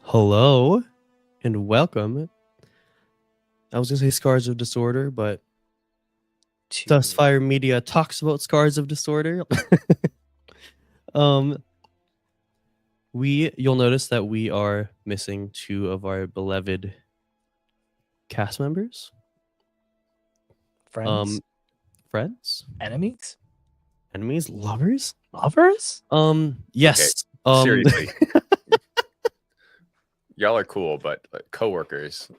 Hello and welcome. I was gonna say Scars of Disorder, but Dustfire Media talks about Scars of Disorder. You'll notice that we are missing two of our beloved cast members. Friends? Friends? Enemies? Enemies? Lovers? Lovers? Yes. Seriously. Y'all are cool, but coworkers.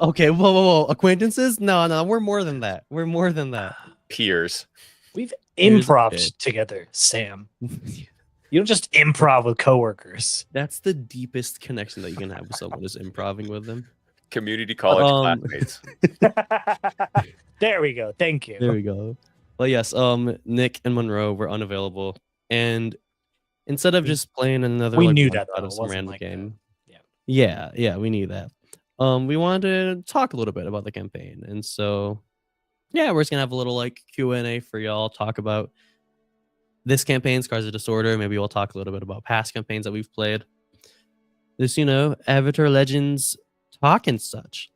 Okay, whoa. Acquaintances? No, we're more than that. We're more than that. Peers. We've Here's improved together, Sam. You don't just improv with coworkers. That's the deepest connection that you can have with someone is improving with them. Community college classmates. There we go. Thank you. There we go. Well, yes, Nick and Monroe were unavailable, and instead of just playing another, We like, knew one that, shot though. of It some wasn't random like game. that. Yeah, we knew that. We wanted to talk a little bit about the campaign, and so yeah, we're just gonna have a little like Q&A for y'all, talk about this campaign, Scars of Disorder. Maybe we'll talk a little bit about past campaigns that we've played. This, Avatar Legends talk and such.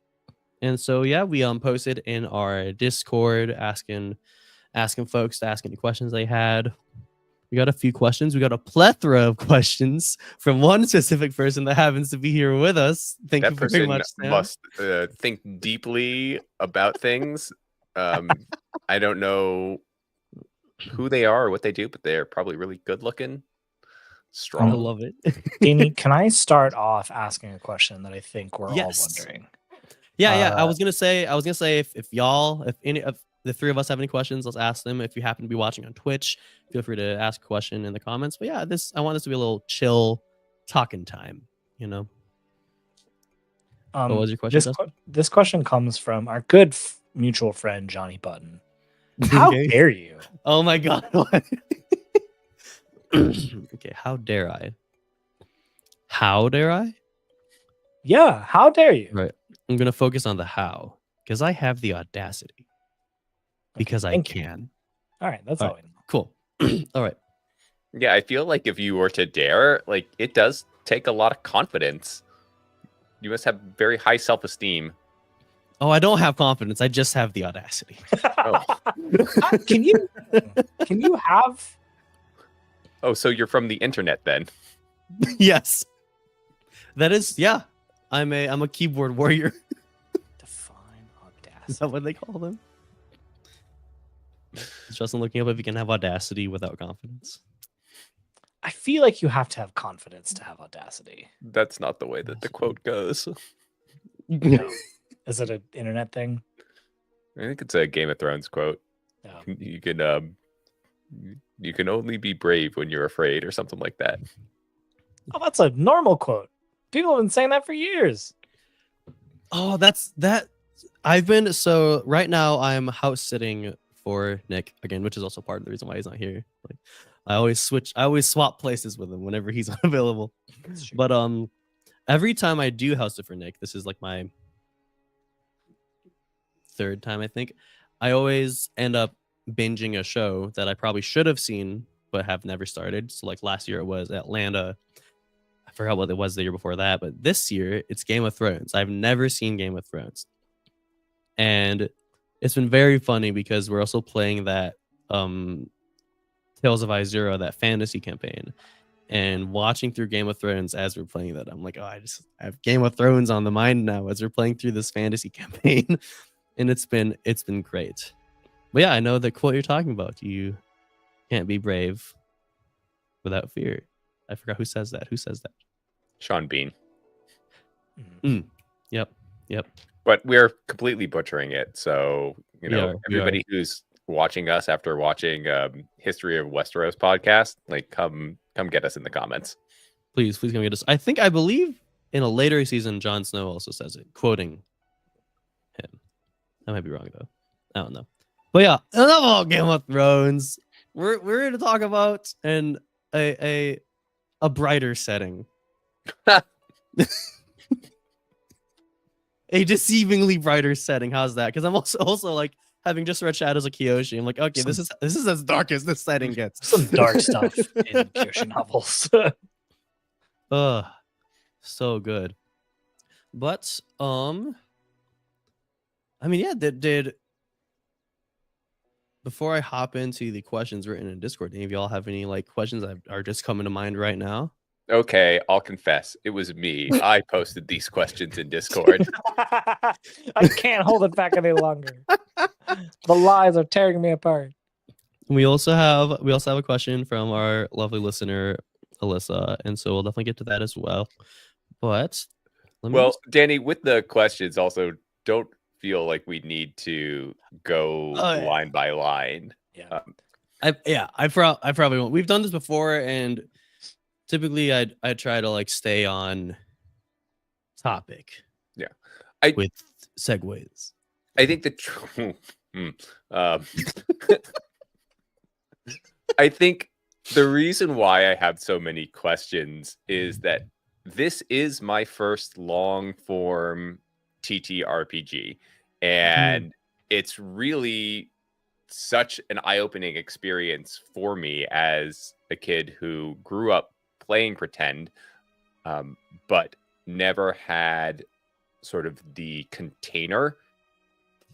And so yeah, we posted in our Discord asking folks to ask any questions they had. We got a few questions. We got a plethora of questions from one specific person that happens to be here with us. Thank That you very person much, Sam. must think deeply about things. I don't know who they are or what they do, but they're probably really good looking, strong. I love it. Danny, can I start off asking a question that I think we're all wondering? Yeah. I was gonna say if any of the three of us have any questions, let's ask them. If you happen to be watching on Twitch, feel free to ask a question in the comments. But yeah, I want this to be a little chill talking time, What was your question? This question comes from our good mutual friend Johnny Button. How dare you? Oh my god. Okay, how dare I? How dare I? Yeah, how dare you? Right. I'm gonna focus on the how, because I have the audacity. Because I can. All right, that's all I know. Cool. All right. Yeah, I feel like if you were to dare, like, it does take a lot of confidence. You must have very high self-esteem. Oh, I don't have confidence. I just have the audacity. Oh. Can you have? Oh, so you're from the internet then? Yes. That is, yeah. I'm a keyboard warrior. Define audacity. Is that what they call them? Is Justin looking up if you can have audacity without confidence? I feel like you have to have confidence to have audacity. That's not the way that the quote goes. No. Is it an internet thing? I think it's a Game of Thrones quote. No. You can only be brave when you're afraid, or something like that. Oh, that's a normal quote. People have been saying that for years. Oh, that's that. So right now I'm house sitting for Nick again, which is also part of the reason why he's not here. Like, I always swap places with him whenever he's unavailable. But every time I do house it for Nick, this is like my third time, I think. I always end up binging a show that I probably should have seen but have never started. So like last year it was Atlanta. I forgot what it was the year before that, but this year it's Game of Thrones. I've never seen Game of Thrones. And it's been very funny because we're also playing that Tales of Izura, that fantasy campaign, and watching through Game of Thrones as we're playing that. I'm like, oh, I have Game of Thrones on the mind now as we're playing through this fantasy campaign. And it's been great. But yeah, I know the quote you're talking about. You can't be brave without fear. I forgot who says that. Who says that? Sean Bean. Yep. But we're completely butchering it. So, We are. everybody who's watching us after watching History of Westeros podcast, like, come get us in the comments. Please come get us. I believe in a later season, Jon Snow also says it, quoting him. I might be wrong though. I don't know. But yeah, enough about Game of Thrones. We're here to talk about a brighter setting. A deceivingly brighter setting. How's that? Because I'm also like, having just read Shadows of Kyoshi, I'm like, okay, this is as dark as this setting gets. Some dark stuff in Kyoshi novels. So good. But I mean, yeah, did before I hop into the questions written in Discord, any of y'all have any like questions that are just coming to mind right now? Okay, I'll confess. It was me. I posted these questions in Discord. I can't hold it back any longer. The lies are tearing me apart. We also have a question from our lovely listener Alyssa, and so we'll definitely get to that as well. But well, Danny, with the questions, also don't feel like we need to go line by line. Yeah. I probably won't. We've done this before, and typically I try to like stay on topic. Yeah. With segues. I think I think the reason why I have so many questions is that this is my first long form TTRPG, and it's really such an eye-opening experience for me as a kid who grew up playing Pretend, but never had sort of the container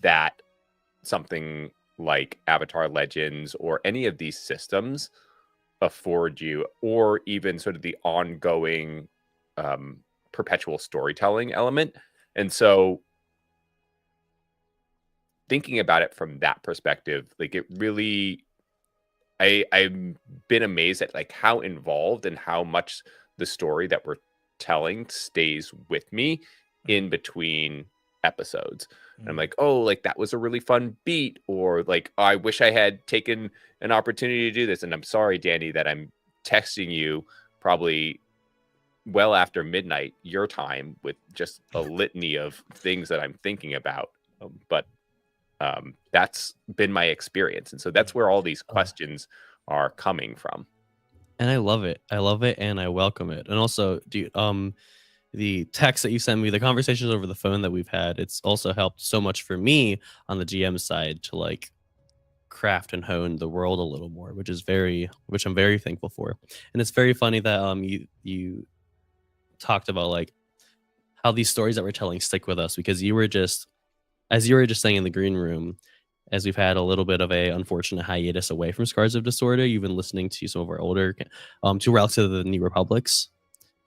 that something like Avatar Legends or any of these systems afford you, or even sort of the ongoing perpetual storytelling element. And so thinking about it from that perspective, like it really, I've been amazed at like how involved and how much the story that we're telling stays with me in between episodes. And I'm like, oh, like that was a really fun beat, or like, oh, I wish I had taken an opportunity to do this. And I'm sorry, Danny, that I'm texting you probably well after midnight your time with just a litany of things that I'm thinking about. But that's been my experience. And so that's where all these questions are coming from. And I love it. I love it and I welcome it. And also, dude, the text that you sent me, the conversations over the phone that we've had, it's also helped so much for me on the GM side to like craft and hone the world a little more, which I'm very thankful for. And it's very funny that you talked about like how these stories that we're telling stick with us, because you were just saying in the green room, as we've had a little bit of a unfortunate hiatus away from Scars of Disorder, you've been listening to some of our older to Relics of the New Republics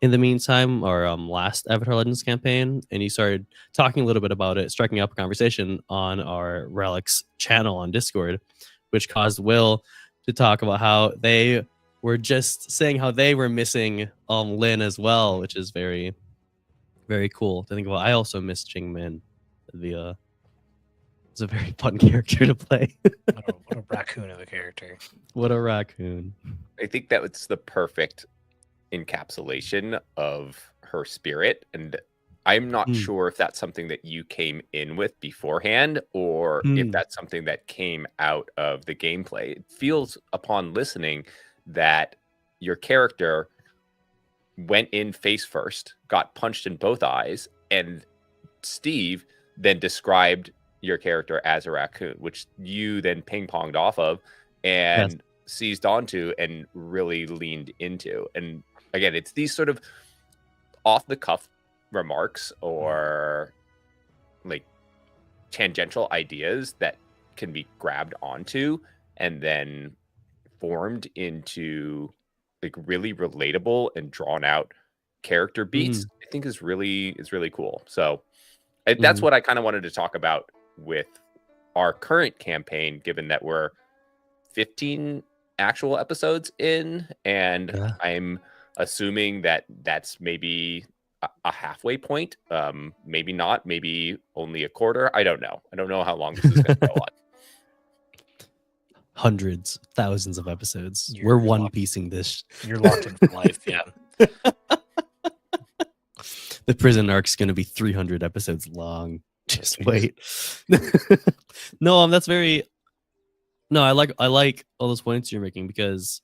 in the meantime, our last Avatar Legends campaign, and you started talking a little bit about it, striking up a conversation on our Relics channel on Discord, which caused Will to talk about how they were just saying how they were missing Lin as well, which is very, very cool to think about. I also miss Jing Min. It's a very fun character to play. What a raccoon of a character. What a raccoon. I think that was the perfect encapsulation of her spirit, and I'm not sure if that's something that you came in with beforehand or if that's something that came out of the gameplay. It feels upon listening that your character went in face first, got punched in both eyes, and Steve then described your character as a raccoon, which you then ping-ponged off of and seized onto and really leaned into. And again, it's these sort of off-the-cuff remarks or like tangential ideas that can be grabbed onto and then formed into like really relatable and drawn out character beats. I think is really cool. So that's what I kind of wanted to talk about with our current campaign, given that we're 15 actual episodes in, and I'm assuming that that's maybe a halfway point. Maybe not, maybe only a quarter. I don't know how long this is going to go on. Hundreds, thousands of episodes. We're one piecing this. You're locked in for life. Yeah. The prison arc's going to be 300 episodes long. Just wait. No, that's very. No, I like all those points you're making, because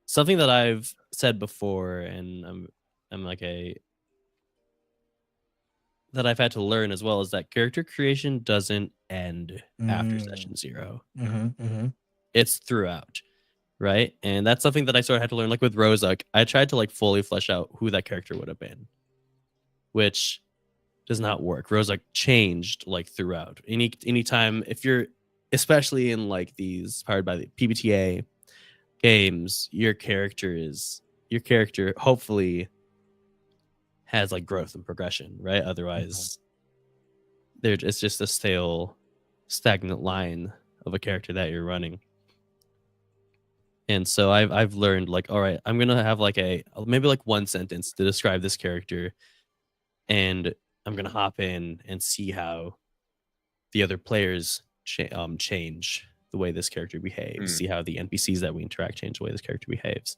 something that I've said before, and I'm like that I've had to learn as well, is that character creation doesn't end after session 0. It's throughout, right? And that's something that I sort of had to learn. Like with Rozak, I tried to like fully flesh out who that character would have been, which does not work. Rose like changed like throughout. Anytime if you're especially in like these powered by the PBTA games, your character hopefully has like growth and progression, right? Otherwise, it's just a stale, stagnant line of a character that you're running. And so I've learned like, all right, I'm gonna have like maybe like one sentence to describe this character, and I'm gonna hop in and see how the other players change the way this character behaves, see how the NPCs that we interact change the way this character behaves.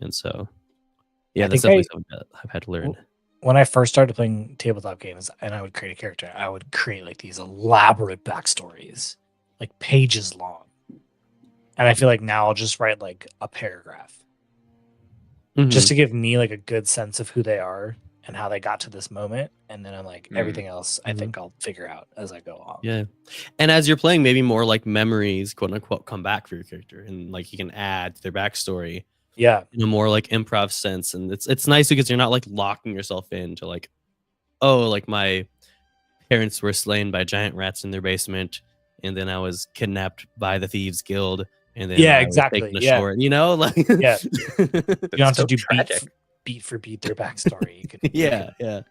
And so, yeah, that's definitely something that I've had to learn. When I first started playing tabletop games and I would create a character, I would create like these elaborate backstories, like pages long. And I feel like now I'll just write like a paragraph just to give me like a good sense of who they are and how they got to this moment. And then I'm like, everything else I think I'll figure out as I go on. Yeah. And as you're playing, maybe more like memories, quote unquote, come back for your character. And like you can add to their backstory. Yeah. In a more like improv sense. And it's nice because you're not like locking yourself into like, oh, like my parents were slain by giant rats in their basement. And then I was kidnapped by the Thieves Guild. And then exactly. Shore, you know, like you don't have to do beat for beat their backstory. You can,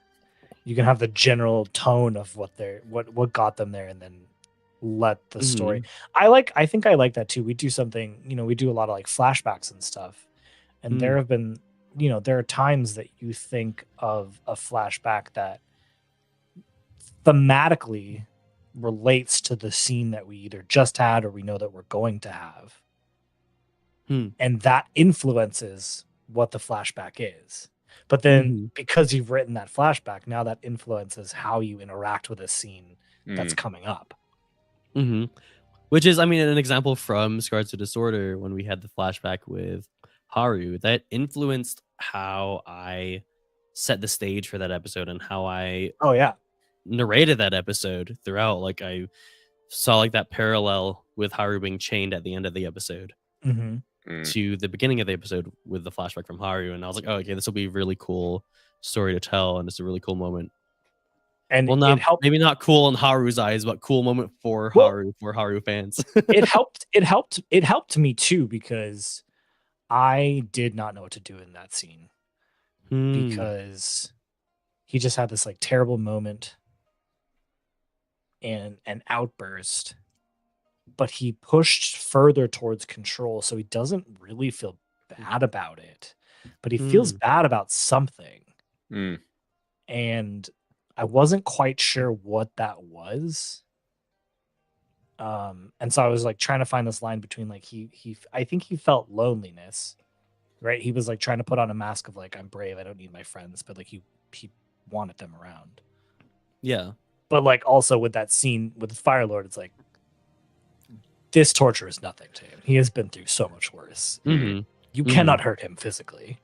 you can have the general tone of what got them there, and then let the story. I think I like that too. We do something, we do a lot of like flashbacks and stuff, and there have been, there are times that you think of a flashback that thematically relates to the scene that we either just had or we know that we're going to have. And that influences what the flashback is. But then because you've written that flashback, now that influences how you interact with a scene that's coming up. Which is, I mean, an example from Scars of Disorder when we had the flashback with Haru that influenced how I set the stage for that episode and how I narrated that episode throughout. Like I saw like that parallel with Haru being chained at the end of the episode to the beginning of the episode with the flashback from Haru, and I was like, oh, okay, this will be a really cool story to tell, and it's a really cool moment. And well, maybe not cool in Haru's eyes, but cool moment for Haru fans. It helped me too, because I did not know what to do in that scene because he just had this like terrible moment and an outburst, but he pushed further towards control, so he doesn't really feel bad about it, but he feels bad about something. And I wasn't quite sure what that was. And so I was like trying to find this line between like I think he felt loneliness, right? He was like trying to put on a mask of like, I'm brave, I don't need my friends, but like he wanted them around. Yeah. But like also with that scene with the Fire Lord, it's like, this torture is nothing to him. He has been through so much worse. You cannot hurt him physically.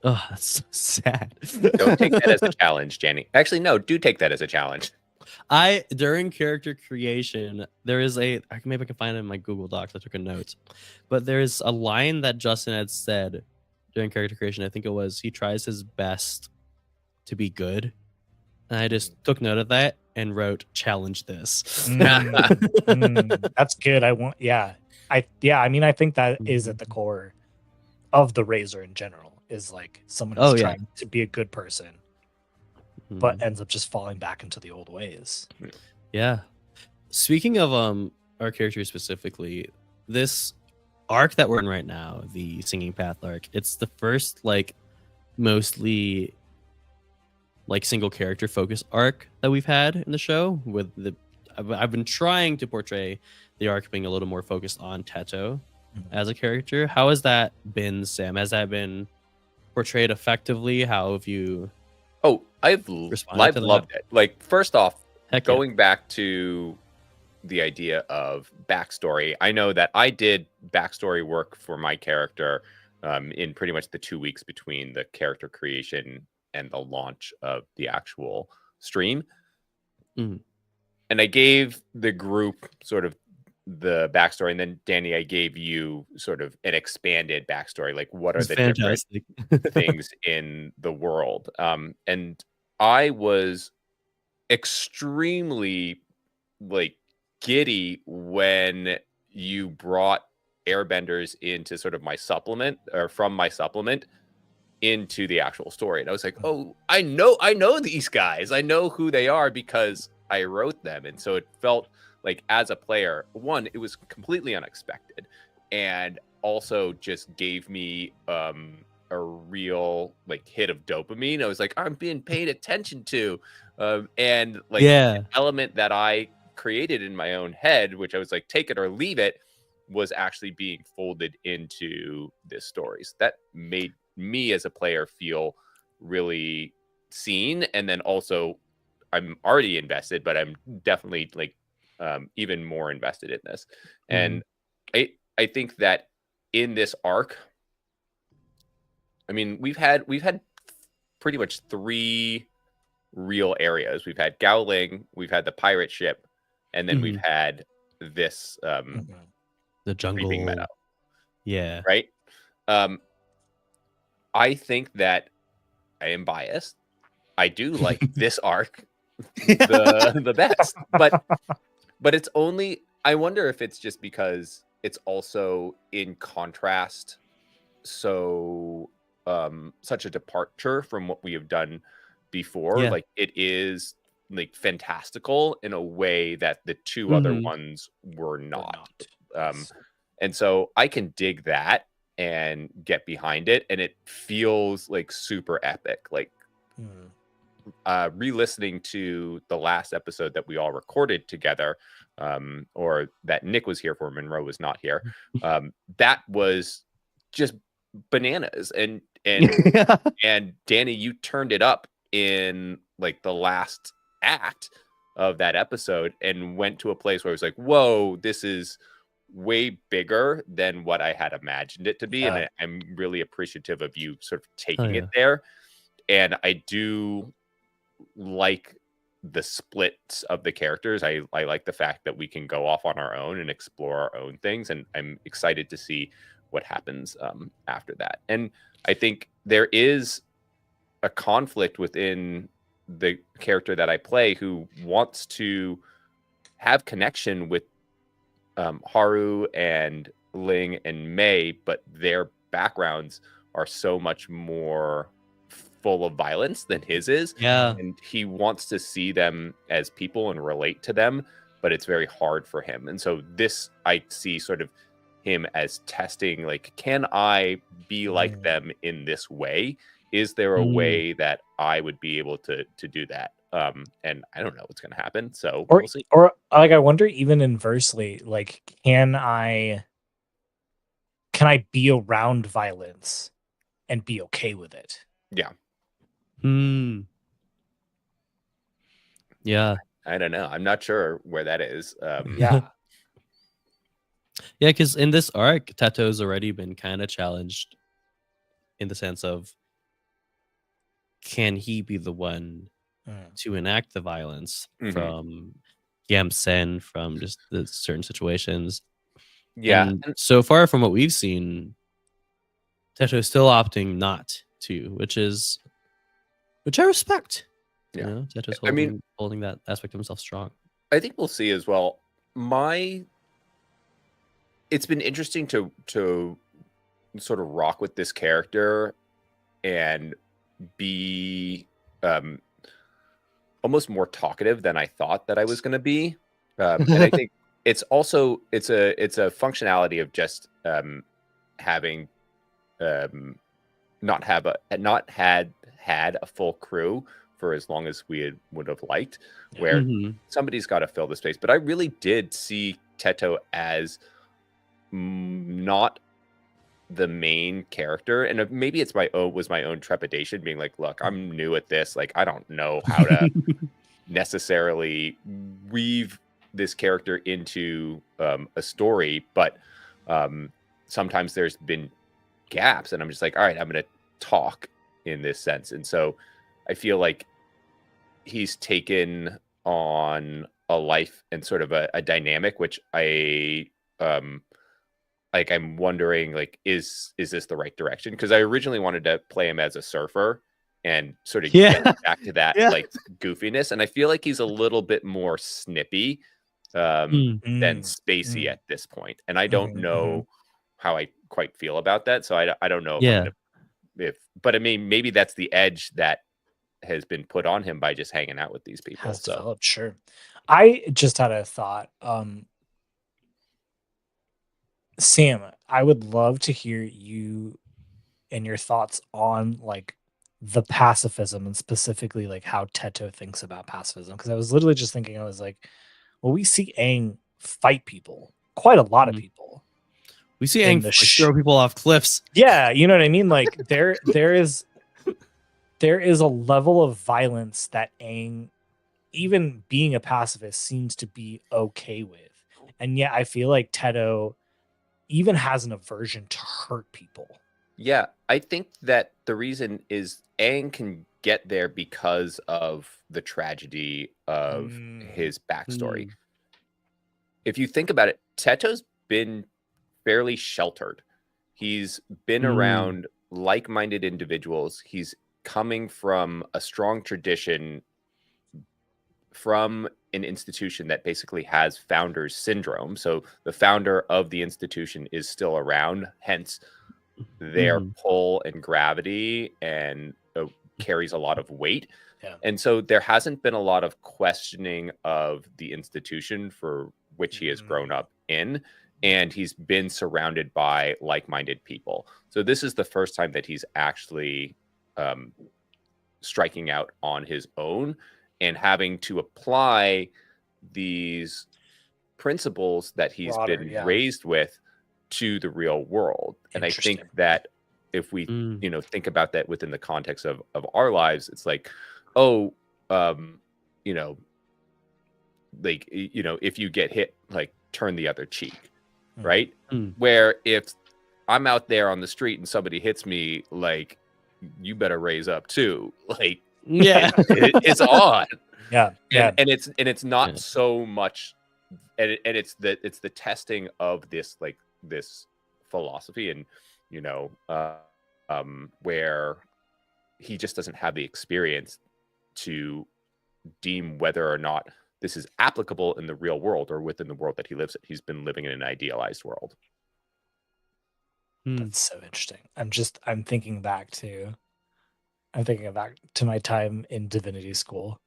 Oh, that's so sad. Don't take that as a challenge, Jenny. Actually, no, do take that as a challenge. During character creation, there is maybe I can find it in my Google Docs. I took a note, but there's a line that Justin had said during character creation. I think it was, he tries his best to be good. And I just took note of that and wrote, challenge this. That's good. I mean, I think that is at the core of the Razor in general, is like someone who's trying to be a good person, but ends up just falling back into the old ways. Yeah. Speaking of our characters specifically, this arc that we're in right now, the Singing Path arc, it's the first like mostly like single character focus arc that we've had in the show. I've been trying to portray the arc being a little more focused on Teto as a character. How has that been, Sam? Has that been portrayed effectively? How have you? Oh, I've loved it. Like, first off, going back to the idea of backstory, I know that I did backstory work for my character in pretty much the 2 weeks between the character creation and the launch of the actual stream. And I gave the group sort of the backstory, and then Danny, I gave you sort of an expanded backstory, like what are the fantastic different things in the world. And I was extremely like giddy when you brought airbenders into sort of my supplement, or from my supplement into the actual story. And I was like, oh, I know these guys. I know who they are because I wrote them. And so it felt like, as a player, one, it was completely unexpected, and also just gave me a real like hit of dopamine. I was like, I'm being paid attention to. And like the element that I created in my own head, which I was like, take it or leave it, was actually being folded into this story. So that made me as a player feel really seen. And then also I'm already invested, but I'm definitely like even more invested in this. And I think that in this arc, I mean, we've had pretty much 3 real areas. We've had Gowling, we've had the pirate ship, and then we've had this the jungle meadow. Yeah. Right? I think that I am biased. I do like this arc the best. But it's only, I wonder if it's just because it's also in contrast, so such a departure from what we have done before. Like it is like fantastical in a way that the 2 other ones were not. And so I can dig that and get behind it, and it feels like super epic. Like re-listening to the last episode that we all recorded together, or that Nick was here for, Monroe was not here, that was just bananas. And and Danny, you turned it up in like the last act of that episode and went to a place where I was like, whoa, this is way bigger than what I had imagined it to be. And I'm really appreciative of you sort of taking it there. And I do like the splits of the characters. I like the fact that we can go off on our own and explore our own things, and I'm excited to see what happens after that. And I think there is a conflict within the character that I play, who wants to have connection with Haru and Ling and Mei, but their backgrounds are so much more full of violence than his is. And he wants to see them as people and relate to them, but it's very hard for him. And so this, I see sort of him as testing, like, can I be like them in this way? Is there a way that I would be able to do that? And I don't know what's going to happen. So we'll see. Or like, I wonder, even inversely, like, can I be around violence and be okay with it? Yeah. Yeah. I don't know. I'm not sure where that is. Yeah. Yeah, because in this arc, Teto's already been kind of challenged in the sense of, can he be the one to enact the violence from Yamsen, from just the certain situations? Yeah. And so far from what we've seen, Teto's still opting not to, which I respect. Yeah. You know, Teto's holding that aspect of himself strong. I think we'll see as well. It's been interesting to sort of rock with this character and be almost more talkative than I thought that I was going to be. And I think it's also it's a functionality of just having not had a full crew for as long as we would have liked, where somebody's got to fill the space. But I really did see Teto as not the main character, and maybe it's my own trepidation, being like, look, I'm new at this, like I don't know how to necessarily weave this character into a story, but sometimes there's been gaps, and I'm just like, all right, I'm gonna talk in this sense. And so I feel like he's taken on a life and sort of a dynamic, which I'm wondering, like, is this the right direction? Because I originally wanted to play him as a surfer and sort of get back to that like goofiness, and I feel like he's a little bit more snippy than spacey at this point, and I don't know how I quite feel about that, so I don't know but I mean, maybe that's the edge that has been put on him by just hanging out with these people. Has developed, sure. I just had a thought. Sam, I would love to hear you and your thoughts on like the pacifism and specifically like how Teto thinks about pacifism. Because I was literally just thinking, I was like, well, we see Aang fight people, quite a lot of people. We see Aang throw people off cliffs. Yeah, you know what I mean? Like there is a level of violence that Aang, even being a pacifist, seems to be okay with. And yet I feel like Teto even has an aversion to hurt people. Yeah, I think that the reason is Aang can get there because of the tragedy of his backstory. If you think about it, Teto's been fairly sheltered. He's been around like-minded individuals. He's coming from a strong tradition from an institution that basically has founder's syndrome. So the founder of the institution is still around, hence their pull and gravity and carries a lot of weight. Yeah. And so there hasn't been a lot of questioning of the institution for which he has grown up in. And he's been surrounded by like-minded people. So this is the first time that he's actually striking out on his own and having to apply these principles that he's been raised with to the real world. And I think that if we, think about that within the context of our lives, it's like, if you get hit, like, turn the other cheek, right? Where if I'm out there on the street and somebody hits me, like, you better raise up too. Like, it's on. Yeah. And it's not so much, and it's the testing of this, like, this philosophy, and where he just doesn't have the experience to deem whether or not this is applicable in the real world or within the world that he lives in. He's been living in an idealized world. That's so interesting. I'm thinking back to my time in divinity school.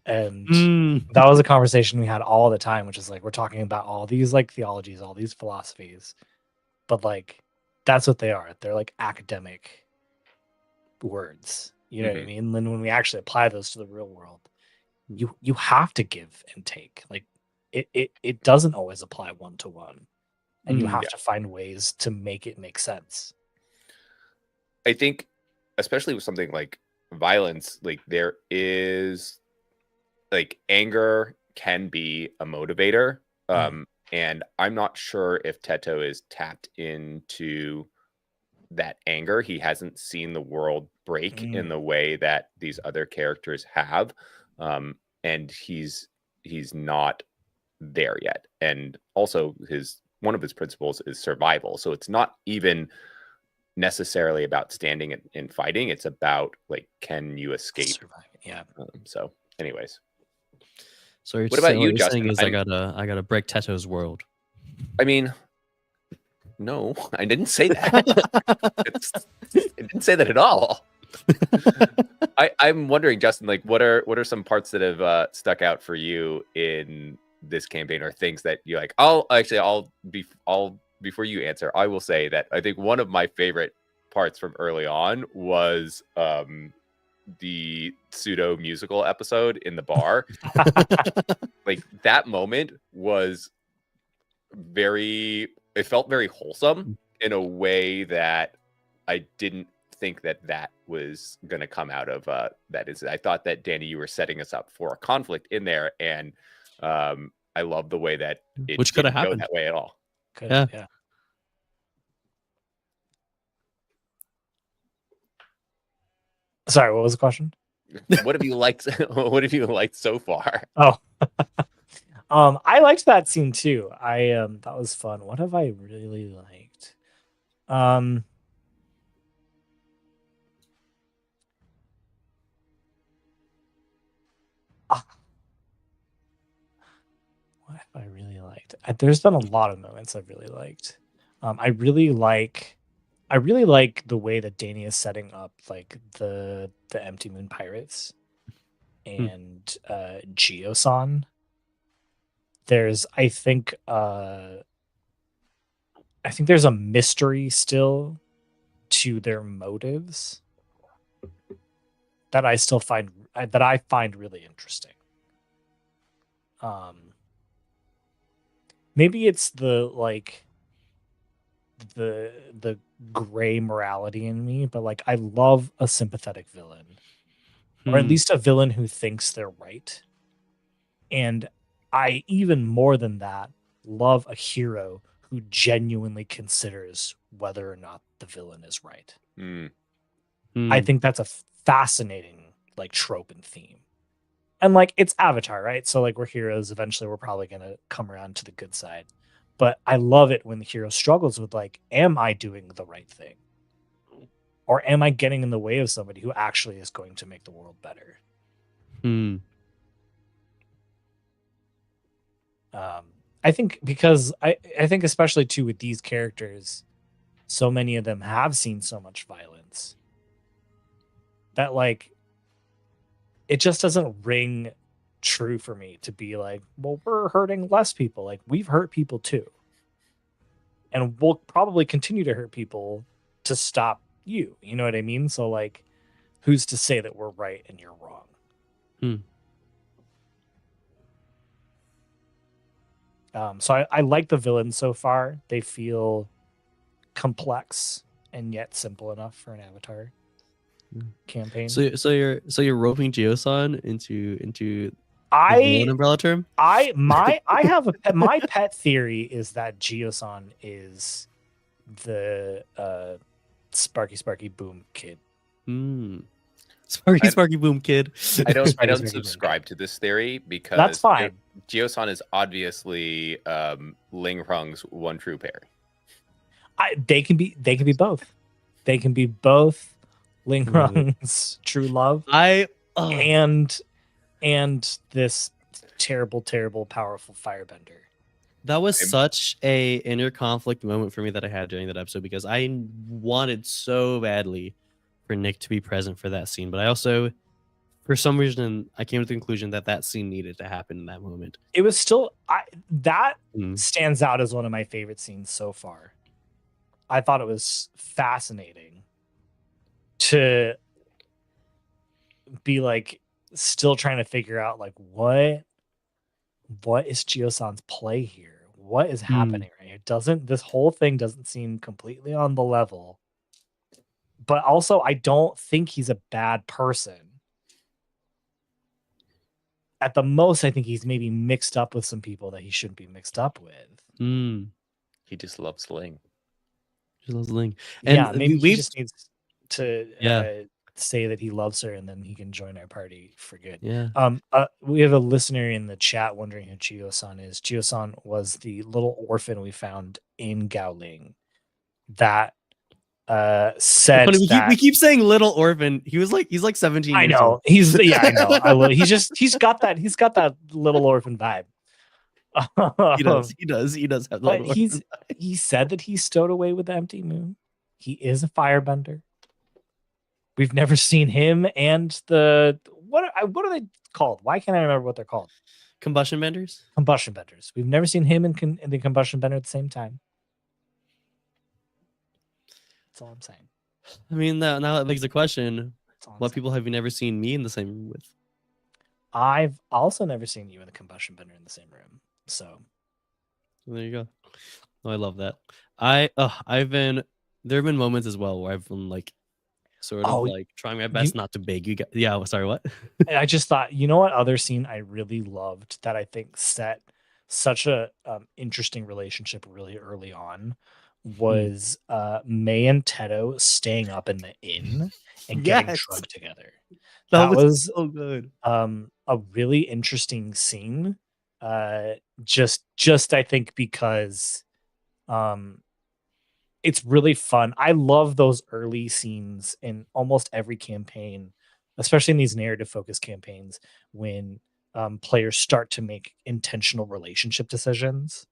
And that was a conversation we had all the time, which is like, we're talking about all these like theologies, all these philosophies, but like, that's what they are. They're like academic words. You know what I mean? And then when we actually apply those to the real world, you have to give and take. Like it doesn't always apply one-to-one. And you have to find ways to make it make sense. I think, especially with something like violence, like there is, like, anger can be a motivator. And I'm not sure if Teto is tapped into that anger. He hasn't seen the world break in the way that these other characters have. And he's not there yet. And also one of his principles is survival. So it's not even necessarily about standing and fighting. It's about, like, can you escape? Survive. Yeah. So anyways. So what about you, Justin? Justin? I gotta break Teto's world. I mean, no, I didn't say that. I didn't say that at all. I'm wondering, Justin, like, what are some parts that have stuck out for you in this campaign, or things that you like? Before you answer, I will say that I think one of my favorite parts from early on was the pseudo musical episode in the bar. Like, that moment was it felt very wholesome in a way that I didn't think that was going to come out of that. I thought that, Danny, you were setting us up for a conflict in there, and I love the way that it which could have happened that way at all. Yeah. Sorry, what was the question? What have you liked? What have you liked so far? Oh, I liked that scene too. That was fun. What have I really liked? Um, ah, what have I really liked? There's been a lot of moments I've really liked. I really like the way that Danny is setting up like the Empty Moon Pirates and Geosan. There's I think there's a mystery still to their motives that I still find really interesting. Maybe it's the gray morality in me, but like I love a sympathetic villain, or at least a villain who thinks they're right. And I, even more than that, love a hero who genuinely considers whether or not the villain is right. I think that's a fascinating like trope and theme. And like it's Avatar, right? So like we're heroes, eventually we're probably gonna come around to the good side. But I love it when the hero struggles with like, am I doing the right thing? Or am I getting in the way of somebody who actually is going to make the world better? I think because I think especially too with these characters, so many of them have seen so much violence that like it just doesn't ring true for me to be like, well, we're hurting less people. Like we've hurt people too. And we'll probably continue to hurt people to stop you. You know what I mean? So like, who's to say that we're right and you're wrong? So I like the villains so far. They feel complex and yet simple enough for an Avatar campaign. So you're roping Geosan into the umbrella term? My pet theory is that Geosan is the Sparky Boom kid. Sparky Boom kid. I don't subscribe to this theory because that's fine. Geosan is obviously Ling Rung's one true pair. They can be both. They can be both Ling Rung's true love and this terrible powerful firebender. That was such a inner conflict moment for me that I had during that episode because I wanted so badly for Nick to be present for that scene, but I also, for some reason, I came to the conclusion that scene needed to happen in that moment. It was still stands out as one of my favorite scenes so far. I thought it was fascinating to be like still trying to figure out like what is Geosan's play here? What is happening right here? This whole thing doesn't seem completely on the level. But also I don't think he's a bad person. At the most, I think he's maybe mixed up with some people that he shouldn't be mixed up with. He just loves Ling. And yeah, maybe he just needs to say that he loves her and then he can join our party for good. Yeah. We have a listener in the chat wondering who Geosan is. Geosan was the little orphan we found in Gaoling that said we keep saying little orphan. He's like 17 I know. years old. I know. He's got that little orphan vibe. He does have that. He said that he stowed away with the Empty Moon. He is a firebender. We've never seen him and the what are they called? Why can't I remember what they're called? Combustion benders. We've never seen him and the combustion bender at the same time. That's all I'm saying. I mean, now that begs the question: what people have you never seen me in the same room with? I've also never seen you and the combustion bender in the same room. So there you go. Oh, I love that. There have been moments as well where I've been like, sort of like trying my best not to beg you guys. Yeah, sorry, what? I just thought, you know what other scene I really loved that I think set such a interesting relationship really early on was May and Teto staying up in the inn and getting drunk together. That was so good. A really interesting scene. Just I think because it's really fun. I love those early scenes in almost every campaign, especially in these narrative focused campaigns, when players start to make intentional relationship decisions.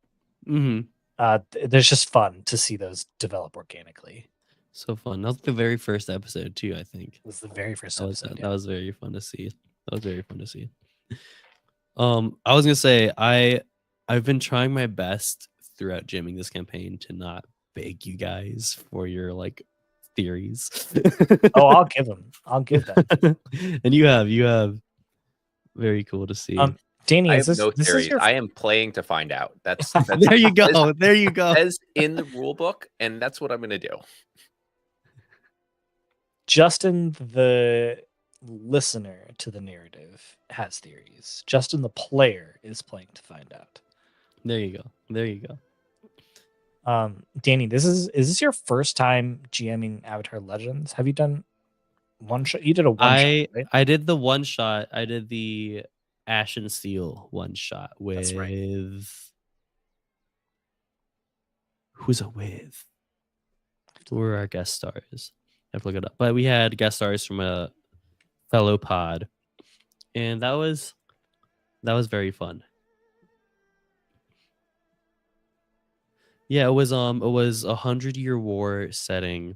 There's just fun to see those develop organically. So fun. That was the very first episode too, I think. It was the very first episode. That was very fun to see. That was very fun to see. I was gonna say I've been trying my best throughout jamming this campaign to not beg you guys for your like theories. Oh, I'll give them. And you have. Very cool to see. Danny, I have no theories. I am playing to find out. That's there you go. There you go. As in the rule book, and that's what I'm gonna do. Justin, the listener to the narrative, has theories. Justin, the player, is playing to find out. There you go. There you go. Danny, is this your first time GMing Avatar Legends? Have you done one shot? You did a one shot, right? I did the one shot. I did the Ash and Steel one shot with. That's right. Who's it with? Who were our guest stars? I have to look it up. But we had guest stars from a fellow pod, and that was very fun. Yeah, it was a 100-year war setting.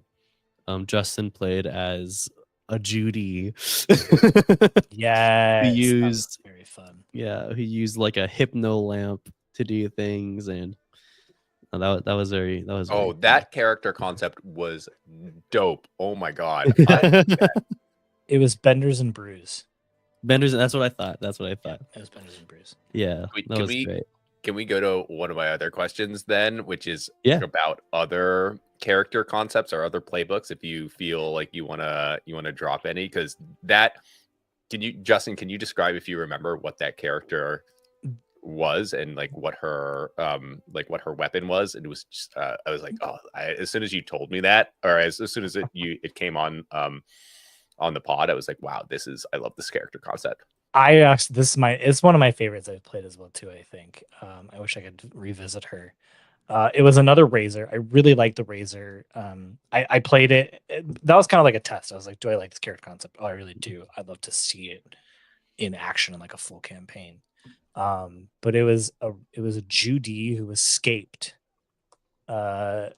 Justin played as a Judy. Yeah, he used very fun. Yeah, he used like a hypno lamp to do things, and that was very that cool. Character concept was dope. Oh my god. It was Benders and Brews. Benders, that's what I thought. It was Benders and Brews. Yeah, that was great. Can we go to one of my other questions then, which is about other character concepts or other playbooks? If you feel like you wanna drop any, because Justin, can you describe, if you remember, what that character was and like what her weapon was? And it was just I was like, as soon as you told me that, or as soon as it came on the pod, I was like, wow, I love this character concept. It's one of my favorites I've played as well too. I think I wish I could revisit her. It was another Razor. I really liked the Razor. I played it. That was kind of like a test. I was like, do I like this character concept? Oh, I really do. I'd love to see it in action in like a full campaign. But it was a Judy who escaped Bossing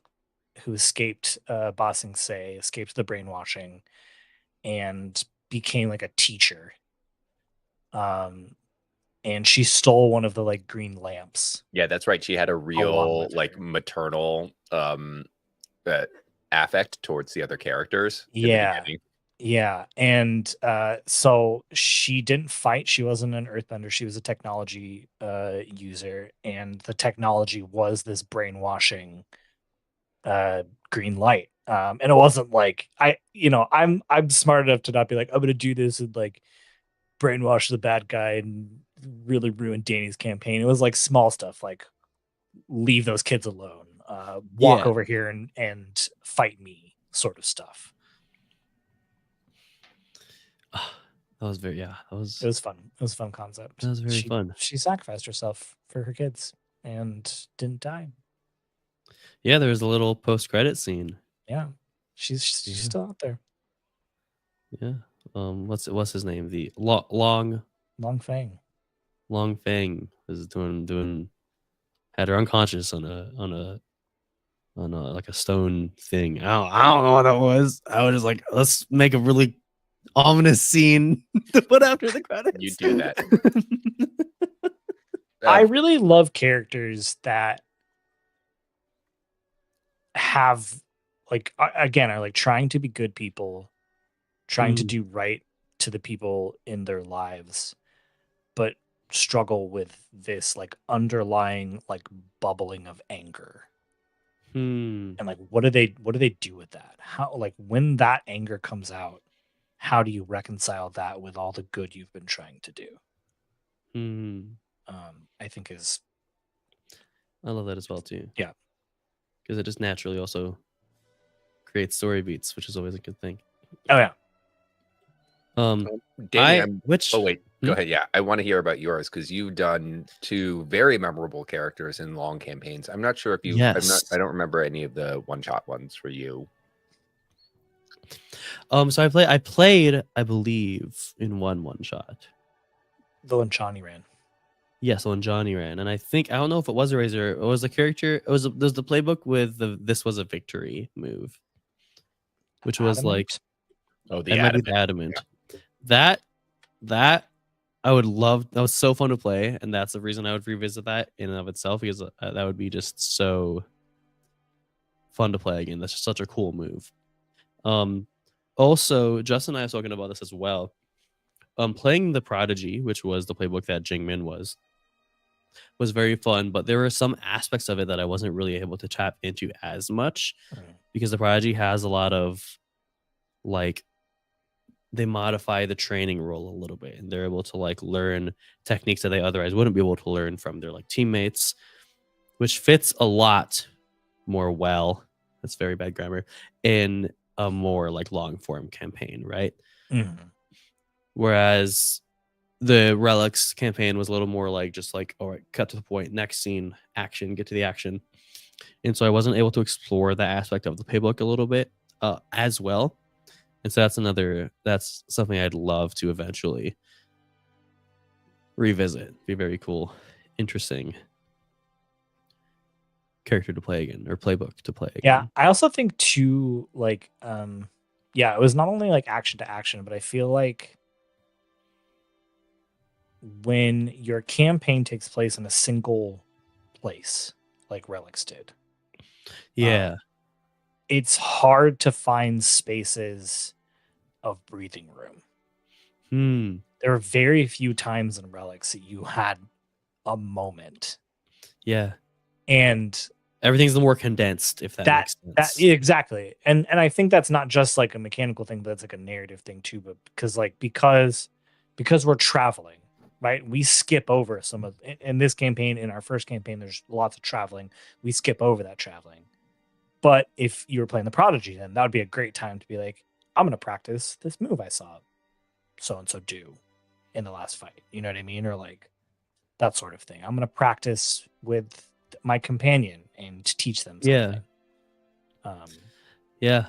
Say, escaped the brainwashing, and became like a teacher. And she stole one of the like green lamps. Yeah, that's right. She had a real like maternal affect towards the other characters. Yeah. And so she didn't fight. She wasn't an earthbender. She was a technology user, and the technology was this brainwashing green light. And it wasn't like I'm smart enough to not be like, I'm gonna do this and like brainwash the bad guy and really ruin Danny's campaign. It was like small stuff, like leave those kids alone, walk over here and fight me, sort of stuff. It was fun. It was a fun concept. That was very fun. She sacrificed herself for her kids and didn't die. Yeah, there was a little post-credit scene. Yeah, she's still out there. Yeah. What's his name? The Long Fang. Long Fang was doing had her unconscious on a like a stone thing. I don't know what that was. I was just like, let's make a really ominous scene to put after the credits. You do that. I really love characters that have like, again, are like trying to be good people, trying to do right to the people in their lives, but struggle with this like underlying like bubbling of anger. And like, what do they do with that? How, like, when that anger comes out, how do you reconcile that with all the good you've been trying to do? I think I love that as well too. Yeah. because it just naturally also creates story beats, which is always a good thing. Oh yeah. Danny, oh wait, go ahead. Yeah, I want to hear about yours because you've done 2 very memorable characters in long campaigns. I'm not sure if you. Yes. I don't remember any of the one-shot ones for you. So I played, I believe, in one shot. The one Johnny ran. Yes, the one Johnny ran, and I don't know if it was a razor. It was a character. There's the playbook with the "This was a victory" move, which was like, the adamant. Yeah. That I would love. That was so fun to play, and that's the reason I would revisit that in and of itself, because that would be just so fun to play again. That's just such a cool move. Also, Justin and I have spoken about this as well. Playing the Prodigy, which was the playbook that Jingmin was very fun, but there were some aspects of it that I wasn't really able to tap into as much, because the Prodigy has a lot of, like, they modify the training role a little bit, and they're able to like learn techniques that they otherwise wouldn't be able to learn from their like teammates, which fits a lot more well. That's very bad grammar in a more like long form campaign, right? Whereas the Relics campaign was a little more like just like, all right, cut to the point, next scene, action, get to the action. And so I wasn't able to explore that aspect of the playbook a little bit as well. And so that's something I'd love to eventually revisit. Be very cool, interesting character to play again, or playbook to play again. Yeah, I also think too, like, yeah, it was not only like action to action, but I feel like when your campaign takes place in a single place, like Relics did, it's hard to find spaces of breathing room. There are very few times in Relics that you had a moment. Yeah. And everything's more condensed, if that makes sense. Exactly. And I think that's not just like a mechanical thing, but it's like a narrative thing too. But because we're traveling, right? We skip over some of in this campaign, in our first campaign, there's lots of traveling. We skip over that traveling. But if you were playing the Prodigy, then that would be a great time to be like, I'm going to practice this move I saw so-and-so do in the last fight. You know what I mean? Or like that sort of thing. I'm going to practice with my companion and teach them something. Yeah.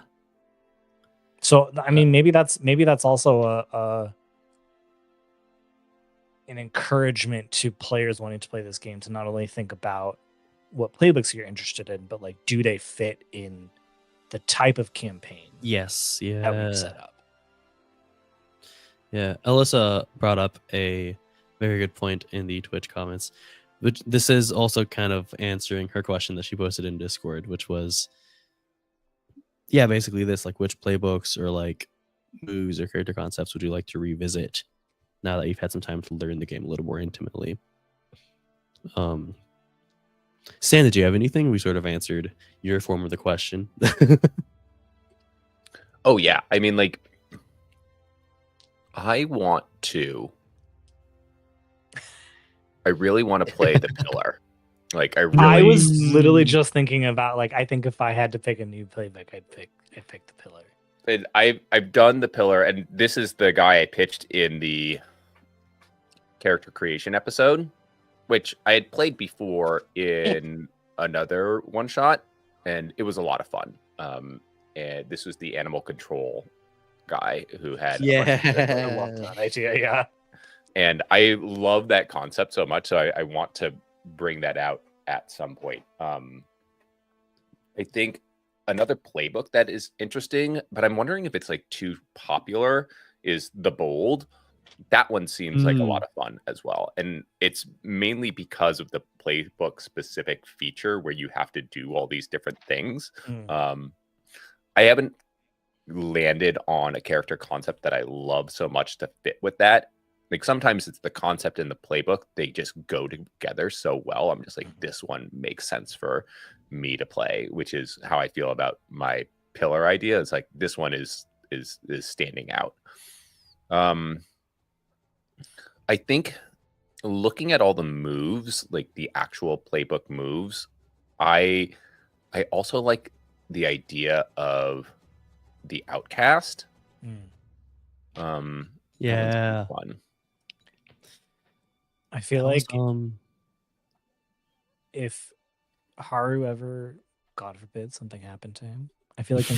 So, I mean, maybe that's also an encouragement to players wanting to play this game to not only think about what playbooks you're interested in, but like, do they fit in the type of campaign that we've set up? Yeah, Alyssa brought up a very good point in the Twitch comments, which this is also kind of answering her question that she posted in Discord, which was, basically this, like, which playbooks or like moves or character concepts would you like to revisit now that you've had some time to learn the game a little more intimately? Stan, did you have anything? We sort of answered your form of the question. Oh yeah, I mean, like, I really want to play the Pillar. Like, I was literally just thinking about, like, I think if I had to pick a new playbook, I'd pick the Pillar. And I've done the Pillar, and this is the guy I pitched in the character creation episode, which I had played before in another one shot, and it was a lot of fun. And this was the animal control guy who had I love that idea. Yeah. And I love that concept so much, so I want to bring that out at some point. I think another playbook that is interesting, but I'm wondering if it's like too popular, is the Bold. That one seems like a lot of fun as well. And it's mainly because of the playbook specific feature where you have to do all these different things. I haven't landed on a character concept that I love so much to fit with that. Like, sometimes it's the concept and the playbook, they just go together so well. I'm just like, this one makes sense for me to play, which is how I feel about my Pillar idea. It's like, this one is standing out. I think looking at all the moves, like the actual playbook moves, I I also like the idea of the outcast. Yeah. Fun. I feel like if Haru ever, God forbid, something happened to him, I feel like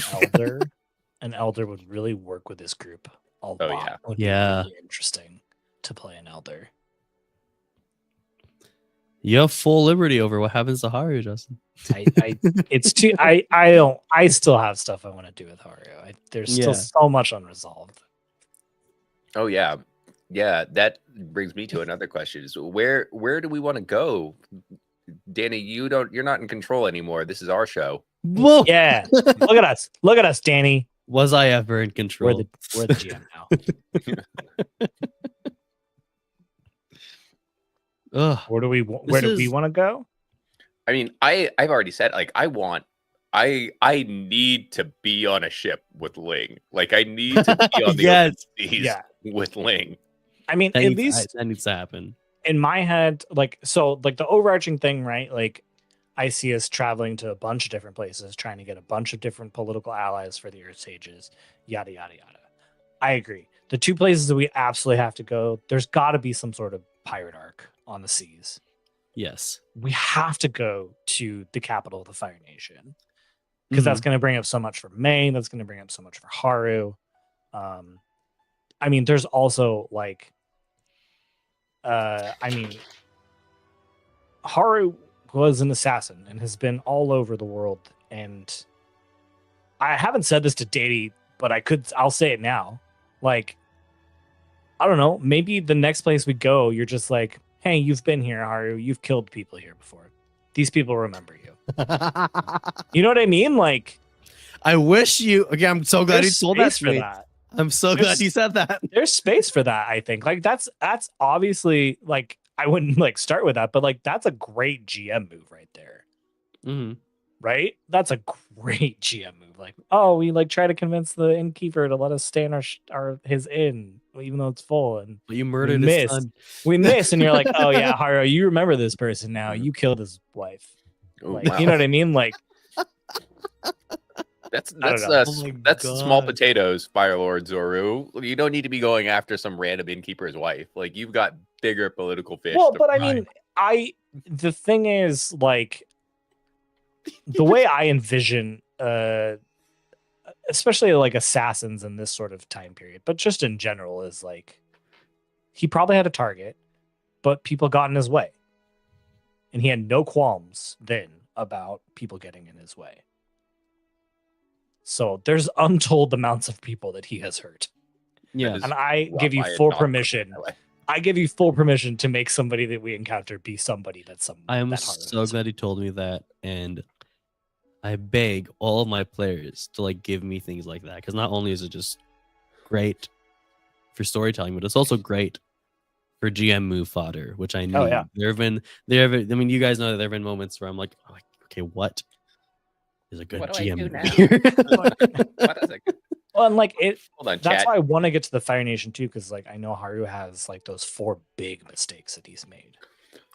an elder would really work with this group a lot. Yeah. It would be really interesting to play an elder. You have full liberty over what happens to Haru, Justin. I still have stuff I want to do with Haru. There's still so much unresolved. Oh yeah. Yeah, that brings me to another question. So where do we want to go? Danny, you're not in control anymore. This is our show. Whoa. Yeah. Look at us. Look at us, Danny. Was I ever in control? We're the GM now. Where do we want to go? I mean, I've already said, like, I need to be on a ship with Ling. Like, I need to be on the open seas with Ling. I mean, that needs to happen. In my head, the overarching thing, right? Like, I see us traveling to a bunch of different places, trying to get a bunch of different political allies for the Earth Sages, yada, yada, yada. I agree. The two places that we absolutely have to go, there's got to be some sort of pirate arc on the seas. Yes. We have to go to the capital of the Fire Nation, because that's going to bring up so much for May. That's going to bring up so much for Haru. I mean, there's also Haru was an assassin and has been all over the world. And I haven't said this to Dady, but I'll say it now. Like, I don't know, maybe the next place we go, you're just like, hey, you've been here, Haru. You've killed people here before. These people remember you. You know what I mean? Like, I wish you. Again, I'm so glad you told that to me. I'm so glad you said that. There's space for that, I think. Like, that's obviously, like, I wouldn't start with that, but that's a great GM move right there. Right? That's a great GM move. Like, oh, we try to convince the innkeeper to let us stay in his inn, even though it's full, and you murdered his son. We missed, and you're like, oh yeah, Haru, you remember this person now. You killed his wife. Oh, wow. You know what I mean? Like, that's small potatoes, Firelord Zoru. You don't need to be going after some random innkeeper's wife. Like, you've got bigger political fish. Well, but I mean, the thing is, like, the way I envision, especially like assassins in this sort of time period, but just in general, is like, he probably had a target, but people got in his way, and he had no qualms then about people getting in his way. So there's untold amounts of people that he has hurt. Yeah, and I give you full permission. I give you full permission to make somebody that we encounter be somebody that's some. I am so glad he told me that, and I beg all of my players to give me things like that, because not only is it just great for storytelling, but it's also great for GM move fodder, which I need. Oh, yeah. There have been, you guys know that there have been moments where I'm like, okay, what is a good GM move? What is it? Well, and hold on, that's why I want to get to the Fire Nation too, because I know Haru has those 4 big mistakes that he's made.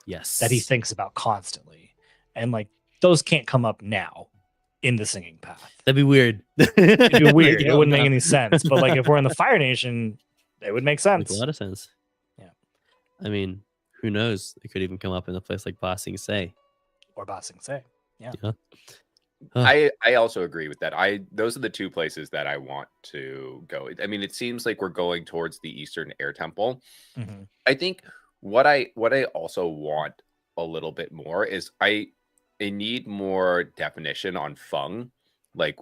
Yes. That he thinks about constantly. And those can't come up now in the singing path. That'd be weird. It'd be weird. It wouldn't make any sense. But if we're in the Fire Nation, it would make sense. Make a lot of sense. Yeah. I mean, who knows? It could even come up in a place like Ba Sing Se. Or Ba Sing Se. Yeah. I also agree with that. Those are the 2 places that I want to go. I mean, it seems like we're going towards the Eastern Air Temple. Mm-hmm. I think what I also want a little bit more is I need more definition on Feng. Like,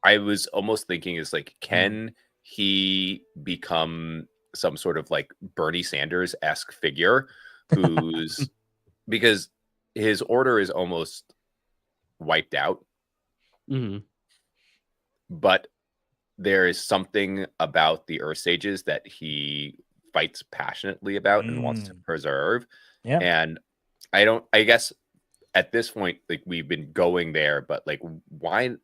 I was almost thinking is can he become some sort of Bernie Sanders-esque figure who's because his order is almost wiped out. But there is something about the Earth Sages that he fights passionately about and wants to preserve. Yeah. And I guess at this point, we've been going there, but why?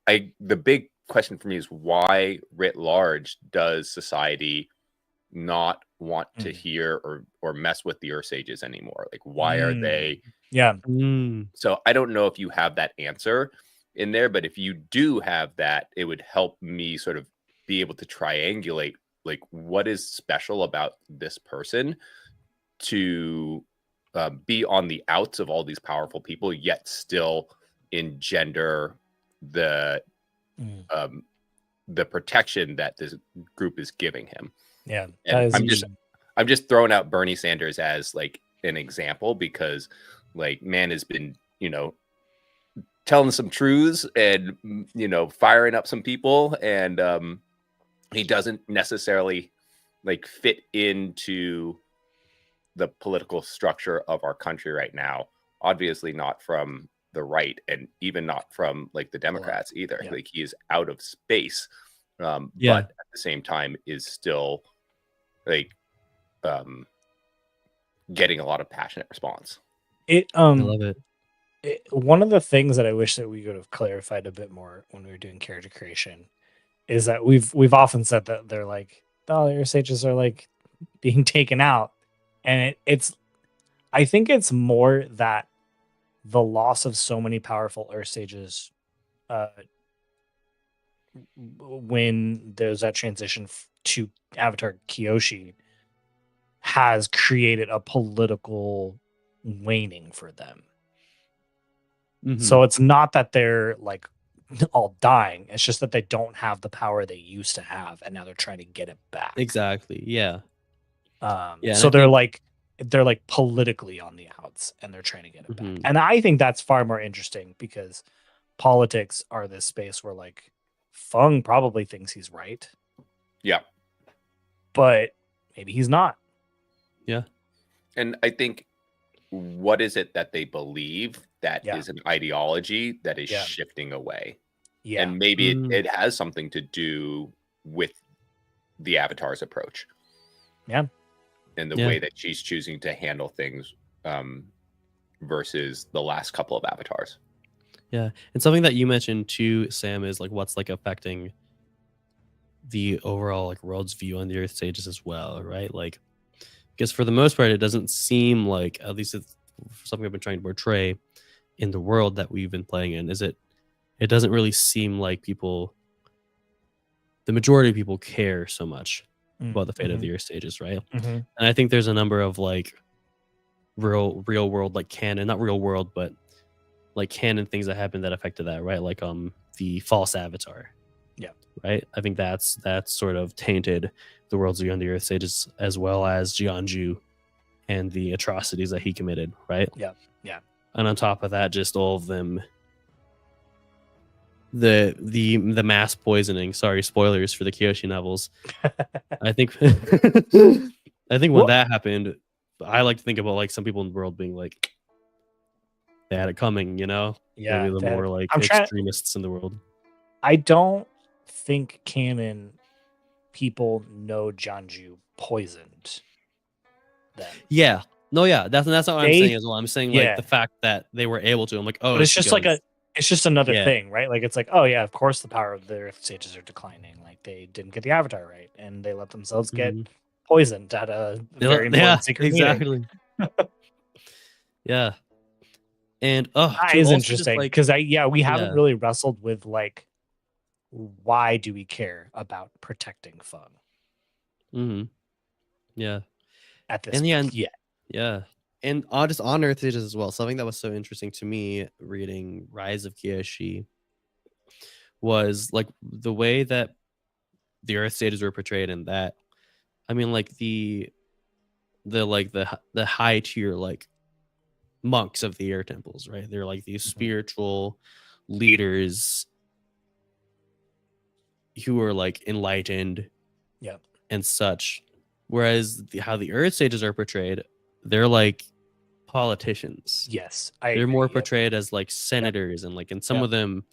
The big question for me is why, writ large, does society not want to hear or mess with the Earth Sages anymore? Why are they Yeah. So I don't know if you have that answer in there, but if you do have that, it would help me sort of be able to triangulate like what is special about this person to be on the outs of all these powerful people, yet still engender the protection that this group is giving him. Yeah, and I'm just throwing out Bernie Sanders as like an example because like man has been, you know, telling some truths and, you know, firing up some people, and he doesn't necessarily like fit into the political structure of our country right now. Obviously not from the right, and even not from like the Democrats either. Yeah. Like he is out of space, but at the same time is still like getting a lot of passionate response. I love it. One of the things that I wish that we could have clarified a bit more when we were doing character creation is that we've often said that they're like, oh, the Earth Sages are like being taken out, and it's I think it's more that the loss of so many powerful Earth Sages when there's that transition to Avatar Kyoshi has created a political waning for them. So it's not that they're like all dying. It's just that they don't have the power they used to have, and now they're trying to get it back. Exactly. Yeah. So they're like politically on the outs, and they're trying to get it back. And I think that's far more interesting because politics are this space where like Fung probably thinks he's right. Yeah. But maybe he's not. Yeah. And I think what is it that they believe that is an ideology that is shifting away? Yeah. And maybe it has something to do with the Avatar's approach. Yeah. And the way that she's choosing to handle things versus the last couple of Avatars. Yeah. And something that you mentioned too, Sam, is like what's like affecting the overall like world's view on the Earth Sages as well, right? Like, because for the most part, it doesn't seem like, at least it's something I've been trying to portray in the world that we've been playing in, is it doesn't really seem like the majority of people care so much about the fate of the Earth Sages, right? And I think there's a number of like real world, like canon, not real world, but like canon things that happened that affected that, right? Like the false Avatar. Yeah. Right? I think that's sort of tainted the world's view on the Earth Sages, as well as Jianju and the atrocities that he committed, right? Yeah. Yeah. And on top of that, just all of them, the mass poisoning. Sorry, spoilers for the Kyoshi novels. I think when that happened, I like to think about like some people in the world being like, they had it coming, you know? Yeah. Maybe the more like extremists in the world. I don't think canon people know Jianju poisoned them. Yeah. No, yeah. That's not what I'm saying as well. I'm saying like the fact that they were able to. I'm like, oh, but it's just like it's just another thing, right? Like it's like, oh yeah, of course the power of the Earth Sages are declining. Like they didn't get the Avatar right, and they let themselves get poisoned at a very important secret meeting. Yeah. And that is interesting because we haven't really wrestled with like, why do we care about protecting Fung? Yeah. At this point, yeah. And just on Earth Sages as well, something that was so interesting to me reading Rise of Kyoshi was like the way that the Earth Sages were portrayed, and that, I mean, like the high tier like monks of the air temples, right? They're like these spiritual leaders who are like enlightened, and such. Whereas how the Earth Sages are portrayed, they're like politicians. Yes, they're more portrayed as like senators, and like, and some of them,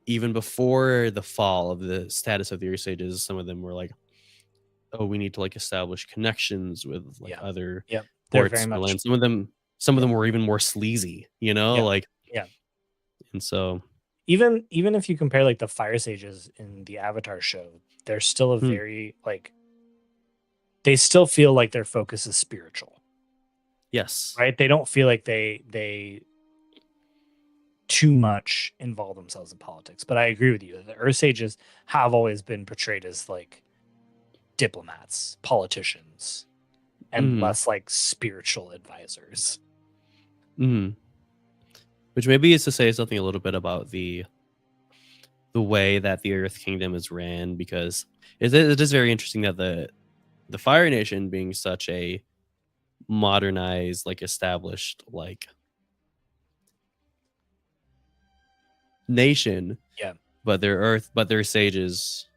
even before the fall of the status of the Earth Sages, some of them were like, oh, we need to like establish connections with like other ports. Some of them were even more sleazy, you know, like and so even if you compare like the Fire Sages in the Avatar show, they're still a very like, they still feel like their focus is spiritual. Yes. Right? They don't feel like they too much involve themselves in politics. But I agree with you. The Earth Sages have always been portrayed as like diplomats, politicians, and less like spiritual advisors. Which maybe is to say something a little bit about the way that the Earth Kingdom is ran, because it is very interesting that the Fire Nation, being such a modernized, like established, like nation, but their sages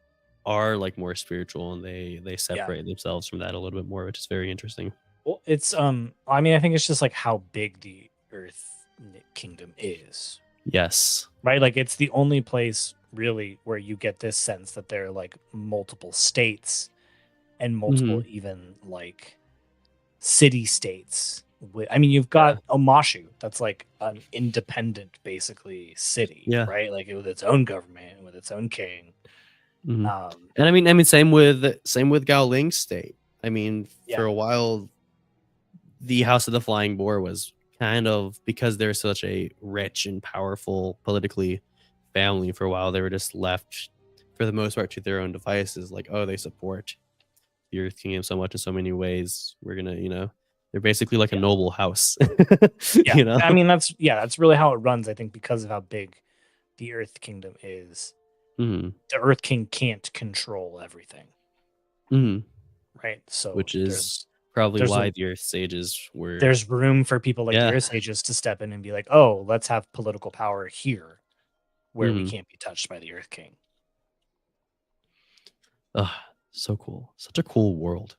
are like more spiritual, and they separate themselves from that a little bit more, which is very interesting. Well, it's I mean, I think it's just like how big the Earth Kingdom is. Yes. Right? Like it's the only place really where you get this sense that there are like multiple states and multiple even like city states. I mean, you've got Omashu, that's like an independent, basically, city, right? Like with its own government, with its own king. And I mean, same with Gao Ling's state. I mean, for a while, the House of the Flying Boar was kind of, because they're such a rich and powerful politically family, for a while they were just left, for the most part, to their own devices. Like, oh, they support the Earth Kingdom so much in so many ways. We're gonna, they're basically like a noble house. I mean, that's really how it runs. I think because of how big the Earth Kingdom is, the Earth King can't control everything. Right. So, which is probably why the Earth Sages were. There's room for people like the Earth Sages to step in and be like, oh, let's have political power here, where we can't be touched by the Earth King. So cool. Such a cool world.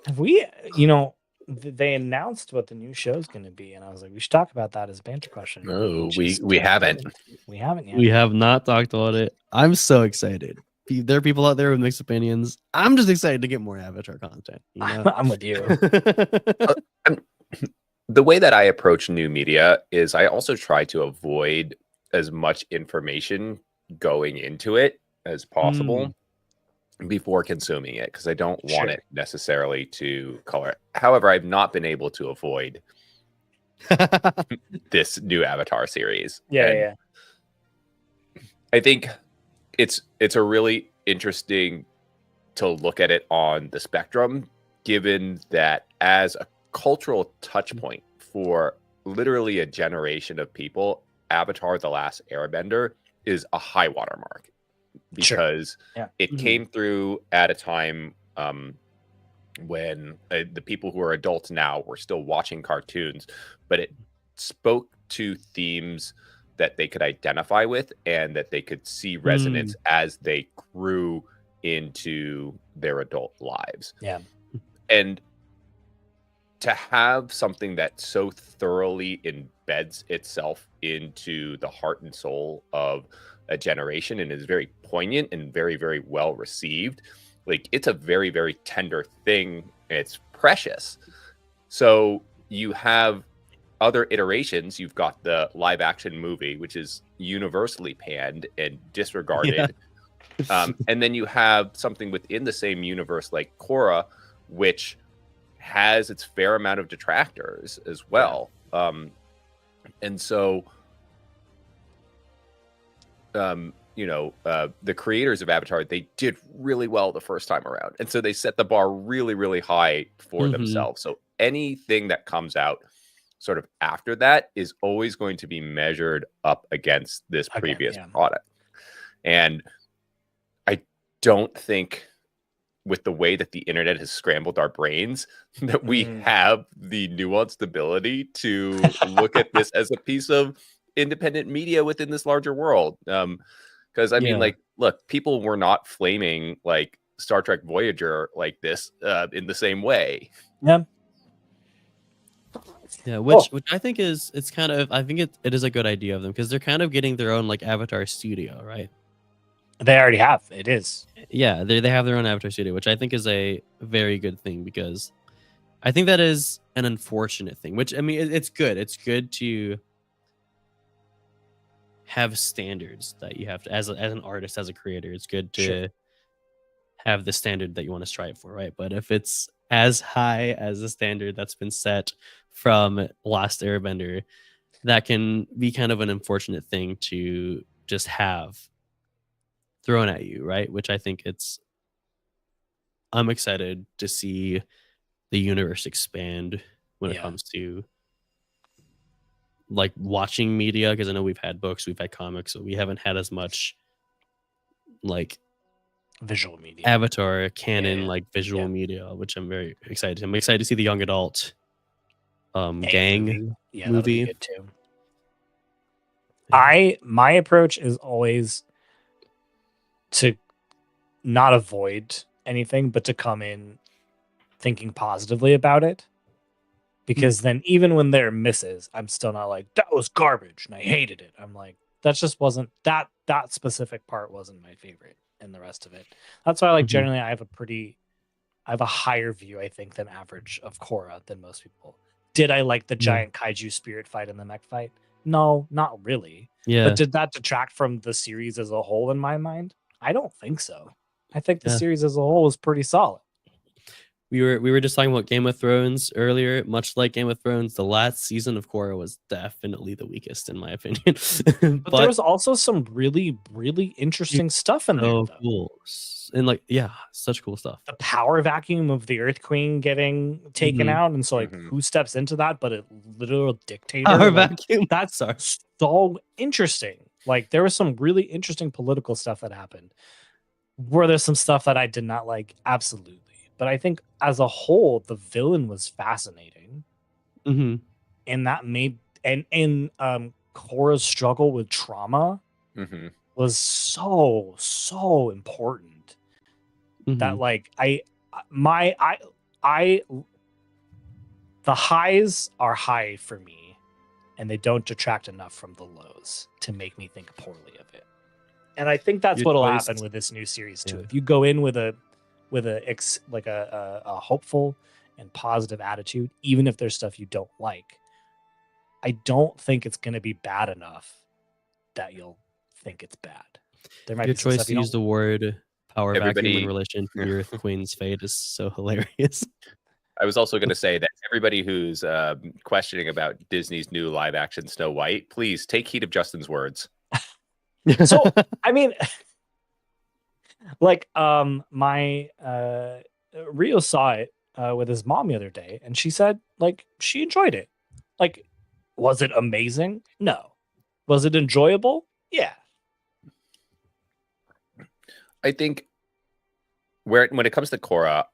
Have we, they announced what the new show is going to be, and I was like, we should talk about that as a banter question. No, we haven't. We haven't yet. We have not talked about it. I'm so excited. There are people out there with mixed opinions. I'm just excited to get more Avatar content. I'm with you. The way that I approach new media is I also try to avoid as much information going into it as possible before consuming it, because I don't want it necessarily to color it. However, I've not been able to avoid this new Avatar series. I think it's a really interesting to look at it on the spectrum, given that as a cultural touch point for literally a generation of people, Avatar: The Last Airbender is a high watermark, because it came through at a time when the people who are adults now were still watching cartoons, but it spoke to themes that they could identify with and that they could see resonance as they grew into their adult lives. And to have something that so thoroughly embeds itself into the heart and soul of a generation and is very poignant and very, very well received, like, it's a very, very tender thing. It's precious. So you have other iterations. You've got the live action movie, which is universally panned and disregarded. And then you have something within the same universe like Korra, which has its fair amount of detractors as well. And so, the creators of Avatar, they did really well the first time around. And so they set the bar really, really high for themselves. So anything that comes out sort of after that is always going to be measured up against this previous product. And I don't think, with the way that the internet has scrambled our brains, that we have the nuanced ability to look at this as a piece of independent media within this larger world. Because I mean, like, look, people were not flaming like Star Trek Voyager like this in the same way. Which I think is, it's kind of, I think it is a good idea of them, because they're kind of getting their own like Avatar studio, right? They already have. It is. Yeah, they have their own Avatar studio, which I think is a very good thing, because I think that is an unfortunate thing, which, I mean, it's good. It's good to have standards that you have to, as an artist, as a creator. It's good to have the standard that you want to strive for, right? But if it's as high as the standard that's been set from Last Airbender, that can be kind of an unfortunate thing to just have thrown at you, right? Which I think I'm excited to see the universe expand when it comes to like watching media, because I know we've had books, we've had comics, so we haven't had as much like visual media, Avatar canon, like visual media, which I'm very excited. I'm excited to see the young adult gang movie. Good too. My approach is always to not avoid anything, but to come in thinking positively about it. Because then even when there are misses, I'm still not like, that was garbage and I hated it. I'm like, that just wasn't that specific part wasn't my favorite, and the rest of it. That's why, like, generally I have a higher view, I think, than average of Korra than most people. Did I like the giant kaiju spirit fight and the mech fight? No, not really. Yeah. But did that detract from the series as a whole in my mind? I don't think so. I think the series as a whole was pretty solid. We were just talking about Game of Thrones earlier. Much like Game of Thrones, the last season of Korra was definitely the weakest, in my opinion. but there was also some really, really interesting stuff in there. Though. Cool. And such cool stuff. The power vacuum of the Earth Queen getting taken out, and so like who steps into that? But a literal dictator. Power vacuum. That's so interesting. Like there was some really interesting political stuff that happened. Were there some stuff that I did not like? Absolutely. But I think as a whole, the villain was fascinating, and that made and Korra's struggle with trauma was so important that like the highs are high for me, and they don't detract enough from the lows to make me think poorly of it. And I think that's what'll happen with this new series too. If you go in with a hopeful and positive attitude, even if there's stuff you don't like, I don't think it's going to be bad enough that you'll think it's bad. There might Your be choice to use the word power vacuum in relation to your Queen's fate is so hilarious. I was also going to say that everybody who's questioning about Disney's new live action Snow White, please take heed of Justin's words. So, I mean, like, my Rio saw it with his mom the other day, and she said, like, she enjoyed it. Like, was it amazing? No. Was it enjoyable? Yeah. I think when it comes to Korra,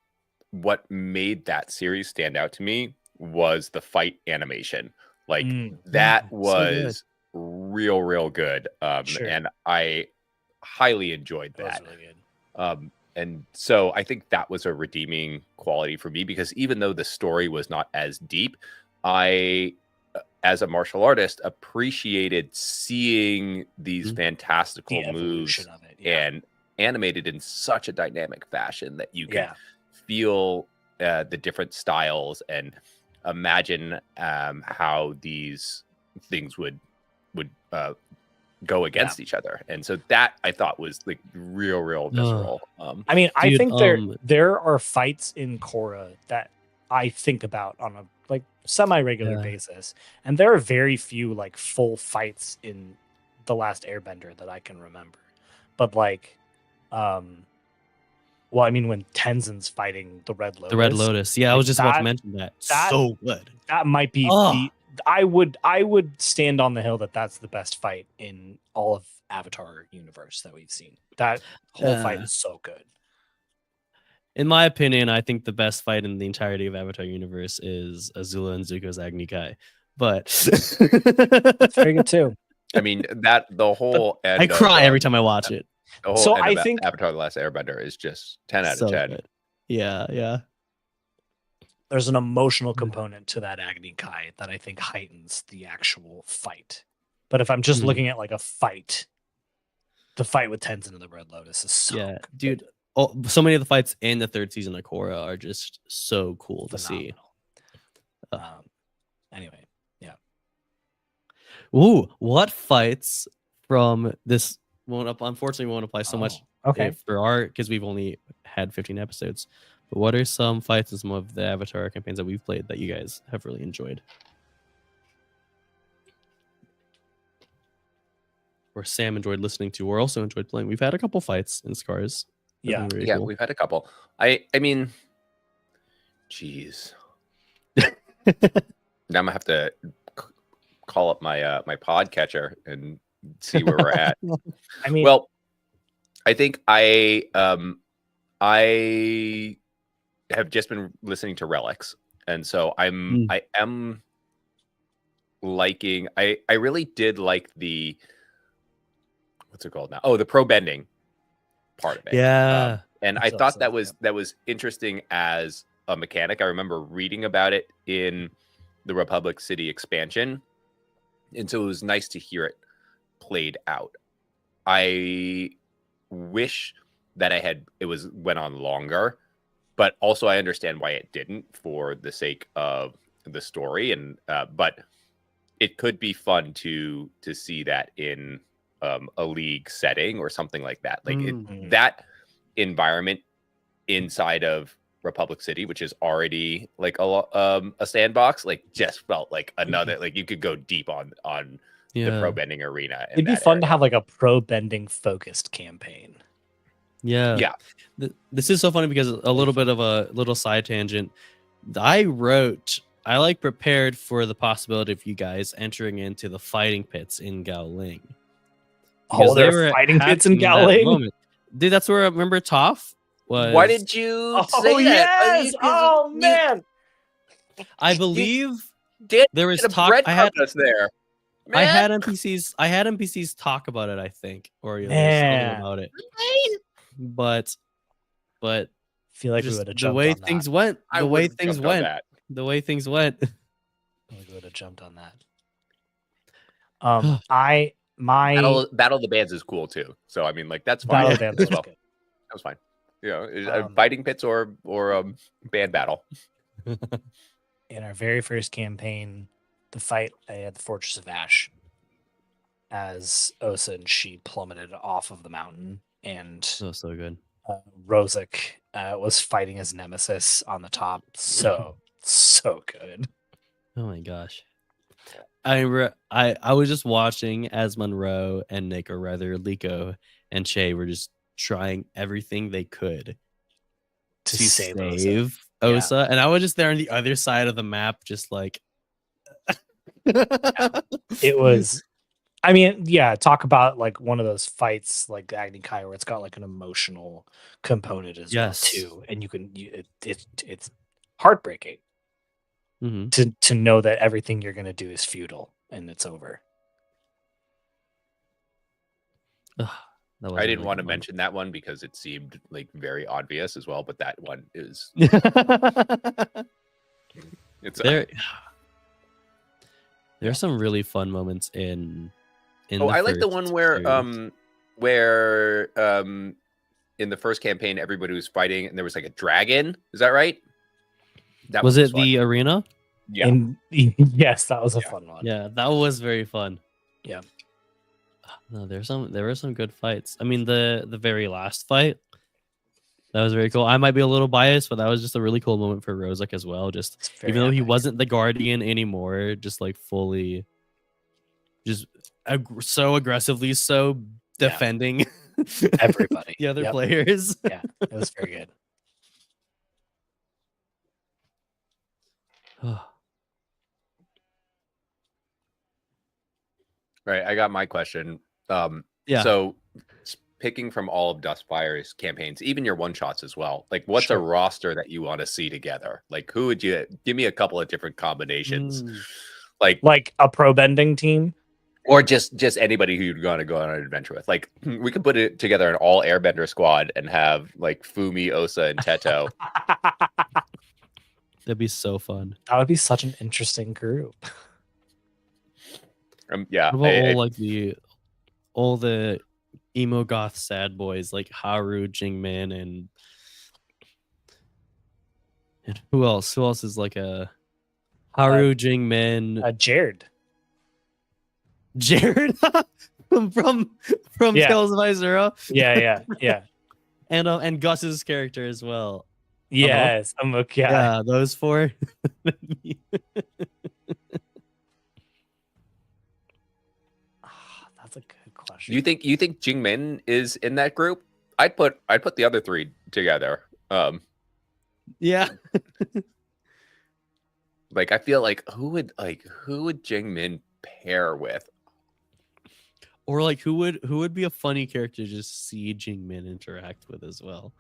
what made that series stand out to me was the fight animation. Like that was so real good. And I highly enjoyed that. Was really good. And so I think that was a redeeming quality for me, because even though the story was not as deep, I, as a martial artist, appreciated seeing these fantastical moves and animated in such a dynamic fashion that you can feel the different styles and imagine how these things would go against each other. And so that I thought was like real visceral. I mean, I think there are fights in Korra that I think about on a like semi-regular basis, and there are very few like full fights in The Last Airbender that I can remember. But like well, I mean, when Tenzin's fighting the Red Lotus. The Red Lotus. Yeah, I was just about to mention that. So good. That might be I would stand on the hill that that's the best fight in all of Avatar universe that we've seen. That whole fight is so good. In my opinion, I think the best fight in the entirety of Avatar universe is Azula and Zuko's Agni Kai. But it's very good too. I mean, the whole end I cry every time I watch it. So I think Avatar: The Last Airbender is just 10 out of 10. Good. Yeah. There's an emotional component to that Agni Kai that I think heightens the actual fight. But if I'm just looking at like a fight, the fight with Tenzin and the Red Lotus is so good. Dude. So many of the fights in the third season of Korra are just so cool to see. Anyway, yeah. Ooh, what fights from this unfortunately won't apply so much for our, because we've only had 15 episodes. But what are some fights in some of the Avatar campaigns that we've played that you guys have really enjoyed? Or Sam enjoyed listening to, or also enjoyed playing? We've had a couple fights in Scars. Yeah, cool. We've had a couple. I mean, jeez. Now I'm gonna have to call up my my podcatcher and see where we're at. I mean, well, I think I have just been listening to Relics, and so I am liking. I really did like the what's it called now? Oh, the pro bending part of it. Yeah, and I thought that was interesting as a mechanic. I remember reading about it in the Republic City expansion, and so it was nice to hear it played out. I wish that it went on longer, but also I understand why it didn't for the sake of the story. And but it could be fun to see that in a league setting or something like that. Like that environment inside of Republic City, which is already like a sandbox, like just felt like another, like you could go deep on the pro bending arena. It'd be fun to have like a pro bending focused campaign. Yeah. This is so funny because a little bit of a little side tangent. I prepared for the possibility of you guys entering into the fighting pits in Gaoling. Oh, there were fighting pits in Gaoling? Dude, that's where I remember Toph was. Why did you say that? Yes! Oh, man! I believe there was talk. I had us there. Man. I had NPCs talk about it, I think, or something about it. But I feel like we would have jumped the way things went. The way things went. We would have jumped on that. Battle of the Bands is cool too. So I mean, like that's fine. Battle of the Bands well. That was fine. You know, fighting pits or band battle. In our very first campaign, the fight at the Fortress of Ash, as Osa and she plummeted off of the mountain, and so good. Rozek was fighting his nemesis on the top. So good. Oh my gosh. I was just watching as Monroe and Nick, or rather Liko and Shay, were just trying everything they could to save Osa. Yeah. And I was just there on the other side of the map, just like it was. I mean, yeah, talk about like one of those fights like Agni Kai where it's got like an emotional component as well too, and it's heartbreaking to know that everything you're gonna do is futile and it's over. I didn't want to mention that one because it seemed like very obvious as well, but that one is it's there. There's some really fun moments in I like the one where in the first campaign everybody was fighting and there was like a dragon. Is that right? That was it fun. The arena? Yeah. Yes, that was a fun one. Yeah, that was very fun. Yeah. No, there were some good fights. I mean, the very last fight, that was very cool. I might be a little biased, but that was just a really cool moment for Rozek as well. Just even though he wasn't the Guardian anymore, just like fully, just so aggressively, so defending everybody, the other players. Yeah, it was very good. Right, I got my question. So picking from all of Dustfire's campaigns, even your one-shots as well, like what's a roster that you want to see together? Like who would you give me a couple of different combinations? Like a pro bending team? Or just anybody who you'd want to go on an adventure with. Like we could put it together an all airbender squad and have like Fumi, Osa, and Teto. That'd be so fun. That would be such an interesting group. Yeah. All the emo goth sad boys like Haru, Jingmin, and who else? Who else is like a Haru, Jingmin, Jared from Tales of Izura. Yeah. And Gus's character as well. Yes, I'm okay. Yeah, those four. That's a good question. You think Jingmin is in that group? I'd put the other three together. Yeah. Like I feel like who would Jingmin pair with? Or like who would be a funny character to just see Jingmin interact with as well?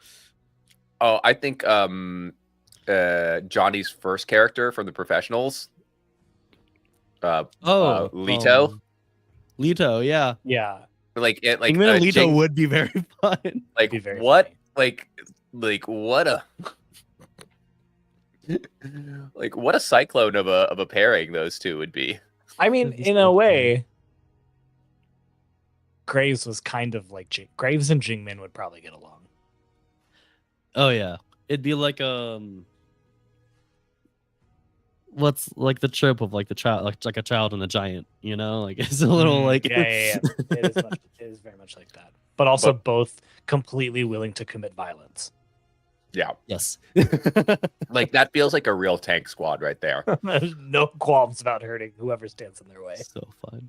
Oh, I think Johnny's first character from The Professionals. Leto. Leto, yeah. Yeah. Like Jingmin and Leto would be very fun. Like very what? funny. Like what a like what a cyclone of a pairing those two would be. I mean, in a way, Graves was kind of like Graves and Jingmin would probably get along. Oh yeah, it'd be like what's like the trope of like the child, like a child and a giant, you know, like it's a little like yeah. It is very much like that, but also both completely willing to commit violence. Yeah. Yes. Like that feels like a real tank squad right there. There's no qualms about hurting whoever stands in their way. So fun.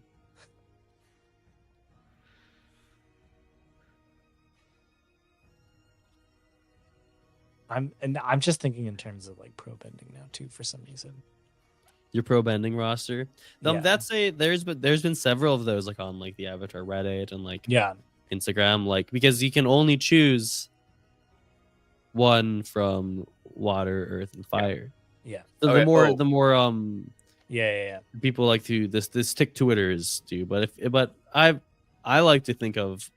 I'm just thinking in terms of like pro bending now too for some reason. Your pro bending roster. There's been several of those like on like the Avatar Reddit and like Instagram, like because you can only choose one from water, earth, and fire. Yeah. So the more people like to this tick Twitters do, but I like to think of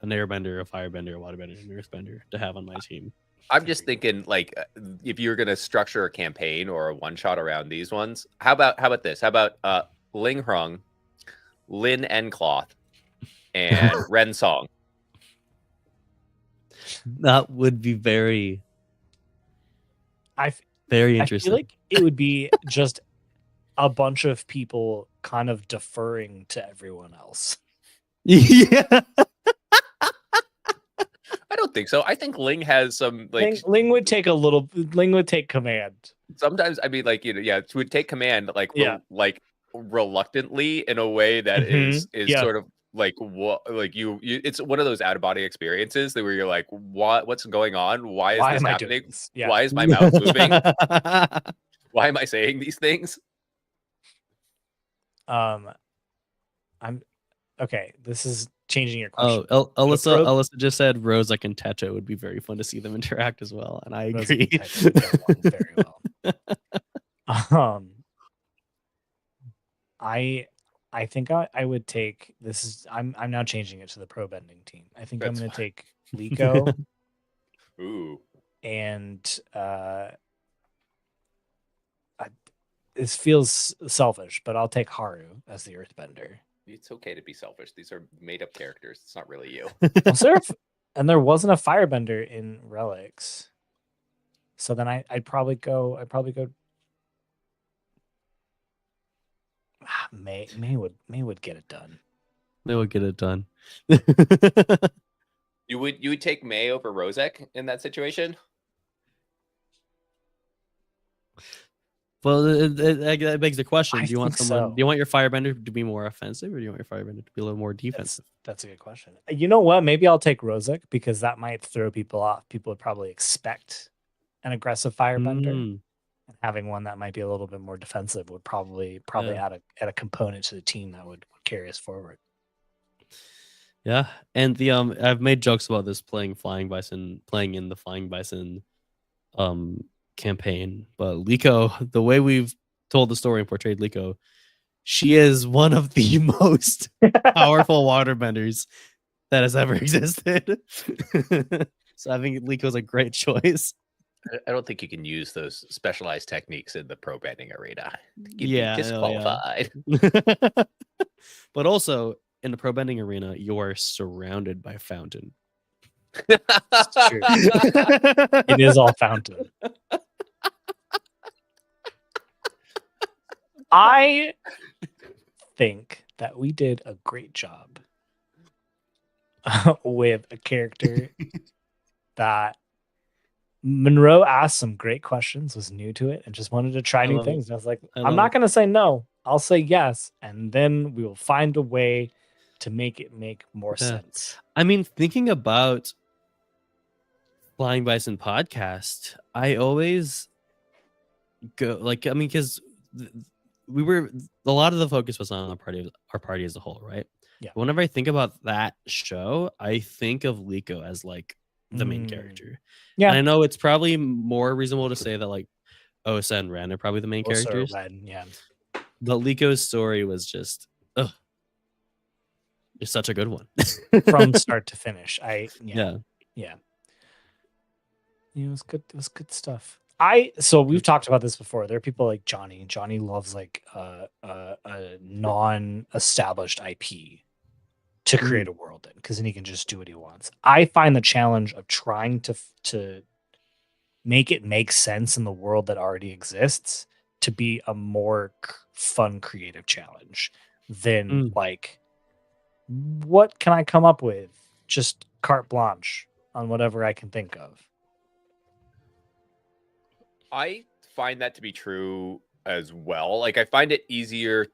an airbender, a firebender, a waterbender, and an earthbender to have on my team. I'm just thinking like if you're gonna structure a campaign or a one shot around these ones, how about this? How about Ling Hrung, Lin Encloth, and Ren Song? That would be very interesting. I feel like it would be just a bunch of people kind of deferring to everyone else. Yeah. I don't think so. I think Ling has some like Ling would take command. Sometimes I mean like she would take command like reluctantly in a way that is sort of like what like you it's one of those out of body experiences where you're like what's going on? Why is this happening? Yeah. Why is my mouth moving? Why am I saying these things? I'm okay. This is changing your question. Oh, Alyssa just said Rozek and Tetra would be very fun to see them interact as well, and I agree. Very well. I think I would take this is I'm now changing it to the pro bending team. I think I'm going to take Liko. Ooh. And this feels selfish, but I'll take Haru as the earthbender. It's okay to be selfish. These are made up characters. It's not really you. And there wasn't a firebender in Relics. So then I'd probably go May would get it done. May would get it done. You would take May over Rozek in that situation? Well, it begs the question: do you want someone? Do you want your firebender to be more offensive, or do you want your firebender to be a little more defensive? That's a good question. You know what? Maybe I'll take Rozek because that might throw people off. People would probably expect an aggressive firebender, and having one that might be a little bit more defensive would probably add a component to the team that would carry us forward. Yeah, and the I've made jokes about this playing in the Flying Bison campaign, but Liko, the way we've told the story and portrayed Liko, she is one of the most powerful waterbenders that has ever existed. So I think Liko's a great choice. I don't think you can use those specialized techniques in the pro bending arena. You'd be disqualified. But also in the pro bending arena, you are surrounded by fountain. It's true. It is all fountain. I think that we did a great job with a character that Monroe asked some great questions, was new to it, and just wanted to try new things. And I was like, I'm not going to say no. I'll say yes. And then we will find a way to make it make more sense. I mean, thinking about Flying Bison podcast, I always go like, I mean, because we were, a lot of the focus was on our party as a whole, right? Yeah. But whenever I think about that show, I think of Liko as like the main character. Yeah. And I know it's probably more reasonable to say that like Osa and Ren are probably the main characters. Ren, yeah. But Liko's story was just, it's such a good one from start to finish. Yeah. It was good. It was good stuff. So we've talked about this before. There are people like Johnny. Johnny loves like a non-established IP to create a world in, because then he can just do what he wants. I find the challenge of trying to make it make sense in the world that already exists to be a more fun, creative challenge than like, what can I come up with? Just carte blanche on whatever I can think of. I find that to be true as well. Like, I find it easier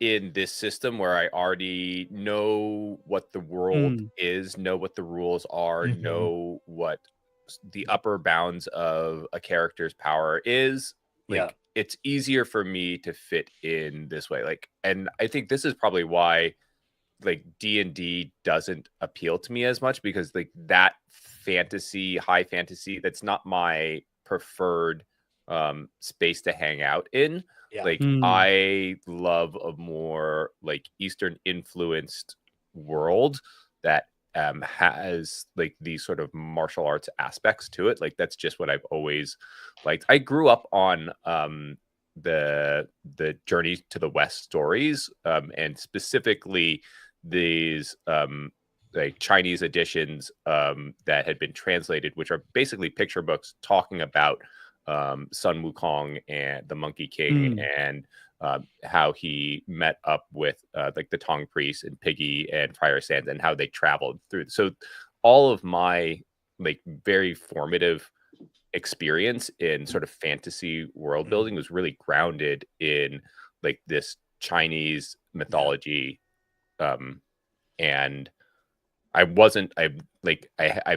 in this system where I already know what the world is, know what the rules are, know what the upper bounds of a character's power is. Like, it's easier for me to fit in this way. Like, and I think this is probably why like D&D doesn't appeal to me as much, because like that fantasy, high fantasy, that's not my preferred space to hang out in. Like I love a more like Eastern influenced world that has like these sort of martial arts aspects to it. Like that's just what I've always liked. I grew up on the Journey to the West stories, and specifically these like Chinese editions that had been translated, which are basically picture books talking about Sun Wukong and the Monkey King and how he met up with like the Tong Priest and Piggy and Friar Sands and how they traveled through. So all of my like very formative experience in sort of fantasy world building was really grounded in like this Chinese mythology. And I've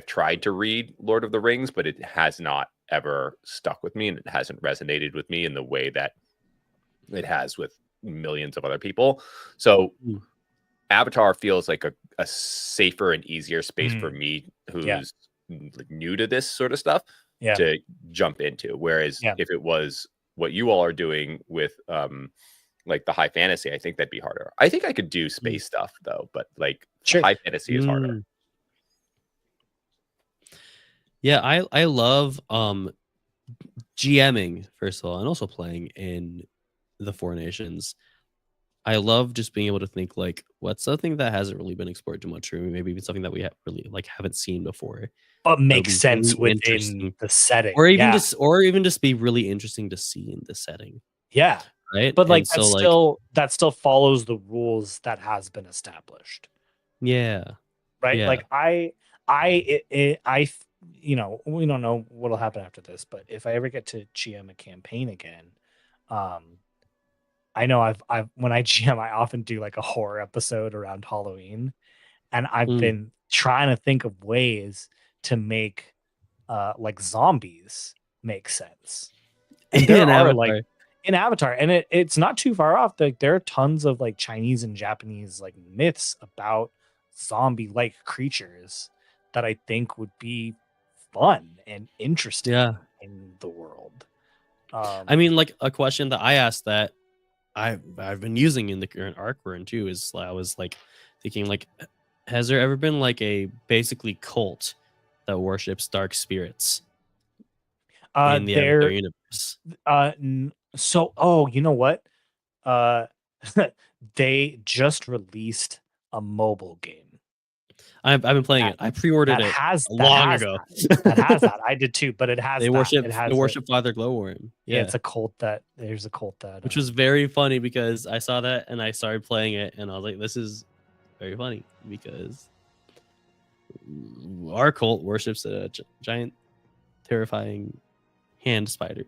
tried to read Lord of the Rings, but it has not ever stuck with me, and it hasn't resonated with me in the way that it has with millions of other people. So Avatar feels like a safer and easier space for me, who's new to this sort of stuff, to jump into. Whereas if it was what you all are doing with like the high fantasy, I think that'd be harder. I think I could do space stuff though, but like high fantasy is harder. Yeah, I love GMing first of all, and also playing in the Four Nations. I love just being able to think like, what's something that hasn't really been explored too much, or maybe even something that we really like haven't seen before, but makes sense within the setting, or even just be really interesting to see in the setting. Yeah, right. But like that still follows the rules that has been established. Yeah. Right. Yeah. Like I you know, we don't know what'll happen after this, but if I ever get to GM a campaign again, I know I've when I GM, I often do like a horror episode around Halloween, and I've been trying to think of ways to make like zombies make sense. And there are like in Avatar, and it's not too far off. Like there are tons of like Chinese and Japanese like myths about zombie like creatures that I think would be fun and interesting in the world. I mean, like a question that I asked that I've been using in the current arc we're in too is I was like thinking like, has there ever been like a basically cult that worships dark spirits in the Avatar universe? So you know what? They just released a mobile game. I've been playing it. I pre-ordered it long ago. That has that. I did too, but it has. They worship Father Glowworm. Yeah, it's a cult that which was very funny because I saw that and I started playing it and I was like, this is very funny because our cult worships a giant terrifying hand spider.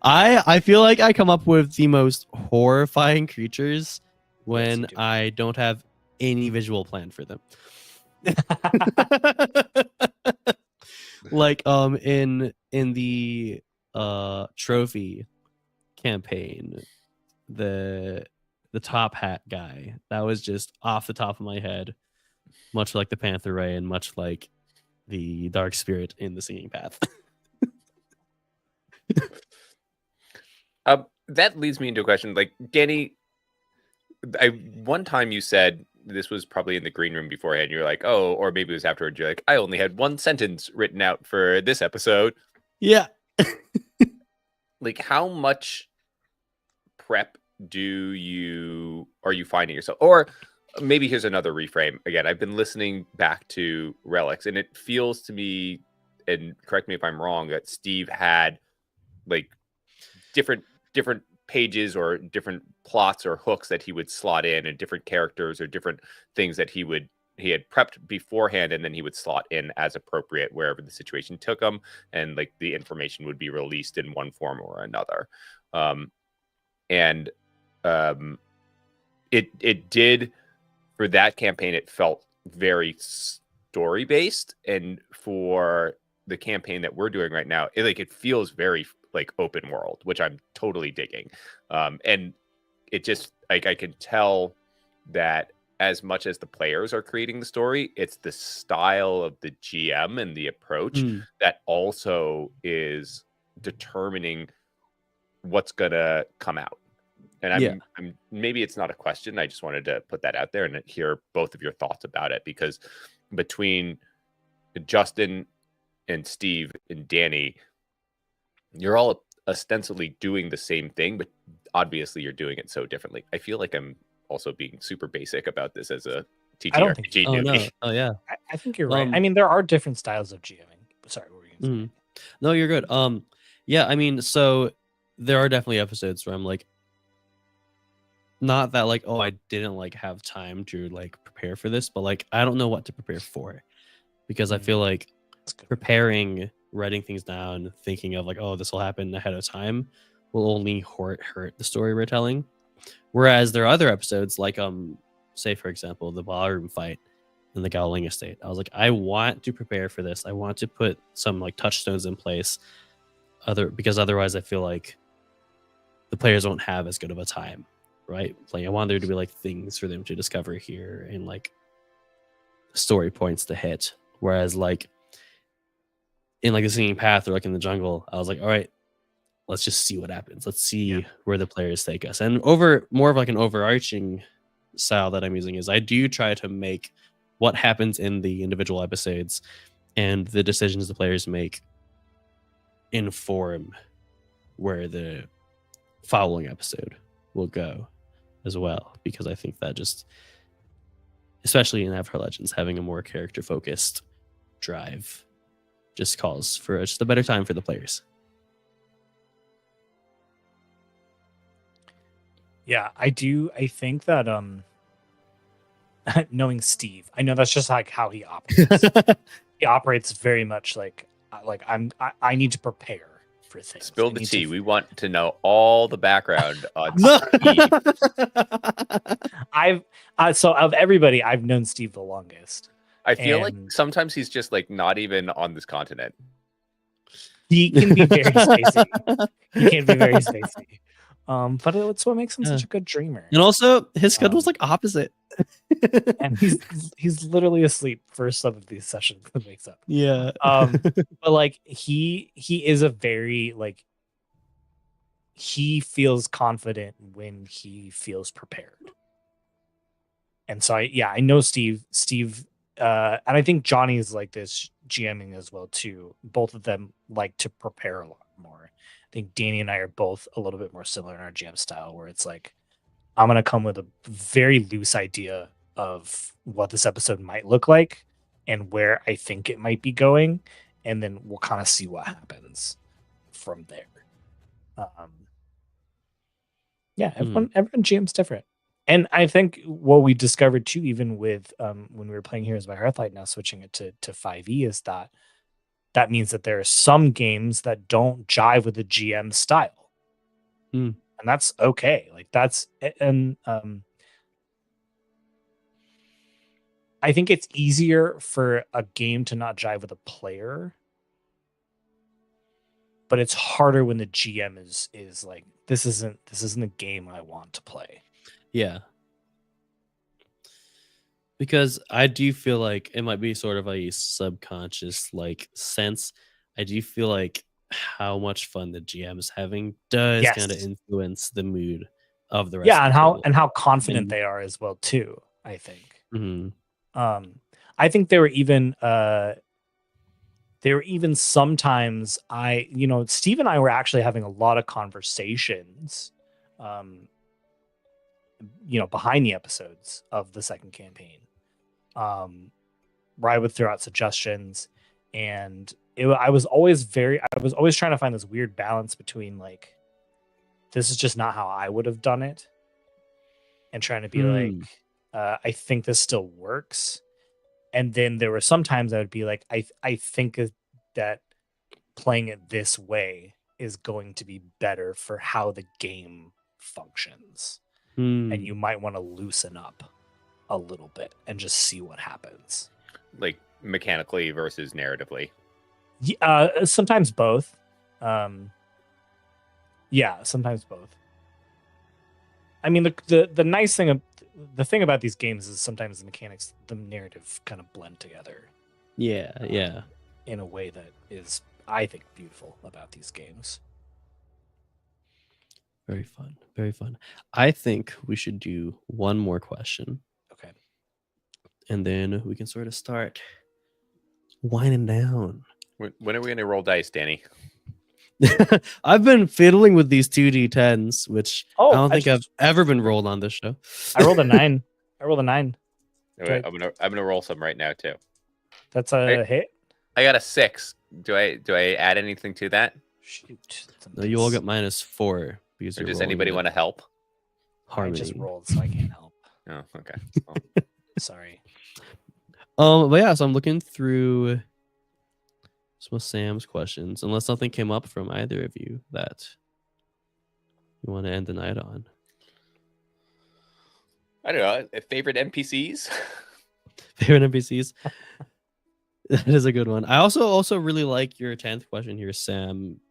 I feel like I come up with the most horrifying creatures when I don't have any visual plan for them. Like in the trophy campaign, the top hat guy, that was just off the top of my head, much like the Panther Ray and much like the Dark Spirit in the Singing Path. That leads me into a question. Like, Danny, one time you said, this was probably in the green room beforehand, you're like, oh, or maybe it was afterwards, you're like, I only had one sentence written out for this episode. Yeah. Like, how much prep are you finding yourself? Or maybe here's another reframe. Again, I've been listening back to Relics, and it feels to me, and correct me if I'm wrong, that Steve had like different pages or different plots or hooks that he would slot in, and different characters or different things that he had prepped beforehand, and then he would slot in as appropriate wherever the situation took him, and like the information would be released in one form or another. It did, for that campaign, it felt very story based, and for the campaign that we're doing right now, it feels very like open world, which I'm totally digging. And it just, like, I can tell that as much as the players are creating the story, it's the style of the GM and the approach that also is determining what's gonna come out. And I'm maybe it's not a question, I just wanted to put that out there and hear both of your thoughts about it, because between Justin and Steve and Danny, you're all ostensibly doing the same thing, but obviously you're doing it so differently. I feel like I'm also being super basic about this as a TTRPG newbie. Oh yeah. I think you're right. I mean, there are different styles of GMing. Sorry, what were you gonna say? No, you're good. Yeah, I mean, so there are definitely episodes where I'm like, not that like, oh, I didn't like have time to like prepare for this, but like I don't know what to prepare for, because I feel like preparing, writing things down, thinking of like, oh, this will happen ahead of time, will only hurt the story we're telling. Whereas there are other episodes, like say for example the ballroom fight in the Gowling Estate. I was like, I want to prepare for this. I want to put some like touchstones in place, because otherwise I feel like the players won't have as good of a time, right? Like I want there to be like things for them to discover here and like story points to hit. Whereas like in like the Singing Path or like in the jungle, I was like, all right, let's just see what happens. Let's see where the players take us. And over more of like an overarching style that I'm using is I do try to make what happens in the individual episodes and the decisions the players make inform where the following episode will go as well, because I think that just, especially in Avatar Legends, having a more character focused drive just calls for just a better time for the players. Yeah, I do. I think that knowing Steve, I know that's just like how he operates. He operates very much like I need to prepare for things. Spill the tea. We want to know all the background on Steve. So of everybody, I've known Steve the longest. I feel like sometimes he's just like not even on this continent. He can be very spacey. He can be very spacey. But it's what makes him such a good dreamer. And also his schedule's like opposite. And he's literally asleep for some of these sessions that wakes up. Yeah. But like he is a very like, he feels confident when he feels prepared. And so I know Steve, and I think Johnny is like this GMing as well too. Both of them like to prepare a lot more. I think Danny and I are both a little bit more similar in our GM style, where it's like, I'm going to come with a very loose idea of what this episode might look like and where I think it might be going. And then we'll kind of see what happens from there. Everyone GM's different. And I think what we discovered too, even with when we were playing Heroes by Hearthlight, now switching it to 5e, is that means that there are some games that don't jive with the GM style. And that's okay. Like that's, and I think it's easier for a game to not jive with a player, but it's harder when the GM is like, this isn't a game I want to play. Yeah. Because I do feel like it might be sort of a subconscious like sense. I do feel like how much fun the GM is having does kind of influence the mood of the rest. Yeah, of and the how confident they are as well too, I think. Mm-hmm. I think there were even sometimes Steve and I were actually having a lot of conversations behind the episodes of the second campaign, where I would throw out suggestions, and I was always trying to find this weird balance between like, this is just not how I would have done it, and trying to be like, I think this still works. And then there were sometimes I would be like, I think that playing it this way is going to be better for how the game functions. And you might want to loosen up a little bit and just see what happens. Like mechanically versus narratively. Sometimes both. Sometimes both. I mean, the nice thing, the thing about these games is sometimes the mechanics, the narrative kind of blend together. Yeah. In a way that is, I think, beautiful about these games. Very fun. Very fun. I think we should do one more question. Okay. And then we can sort of start winding down. When are we going to roll dice, Danny? I've been fiddling with these 2d10s, which I don't think I've ever been rolled on this show. I rolled a 9. Wait, I'm gonna roll some right now too. That's a hit. I got a 6. Do I add anything to that? Shoot. No, you all get -4. Or does anybody want to help? Harmony. I just rolled, so I can't help. Oh, okay. Well. Sorry. But yeah, so I'm looking through some of Sam's questions, unless something came up from either of you that you want to end the night on. I don't know. Favorite NPCs? Favorite NPCs? That is a good one. I also really like your 10th question here, Sam.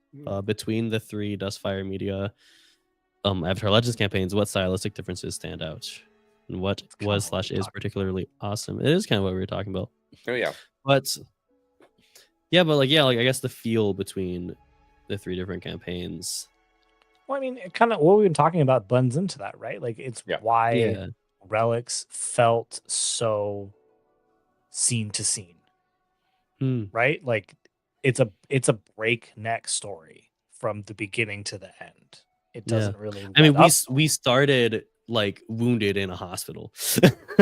Between the 3 Dustfire Media Avatar Legends campaigns, what stylistic differences stand out? And what was/is particularly awesome? It is kind of what we were talking about. Oh, yeah. But I guess the feel between the 3 different campaigns. Well, I mean, kind of what we've been talking about blends into that, right? Like, it's why Relics felt so scene to scene, right? Like, it's a breakneck story from the beginning to the end. It doesn't really. I mean, we started like wounded in a hospital.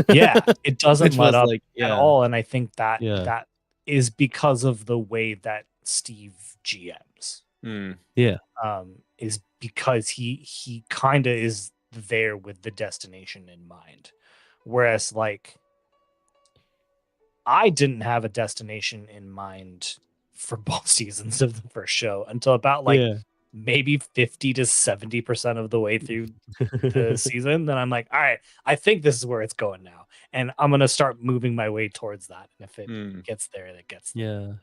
It doesn't let up at all, and I think that that is because of the way that Steve GMs. Is because he kind of is there with the destination in mind, whereas like I didn't have a destination in mind for both seasons of the first show until about maybe 50 to 70% of the way through the season. Then I'm like, all right, I think this is where it's going now, and I'm gonna start moving my way towards that. And if it gets there, it gets there.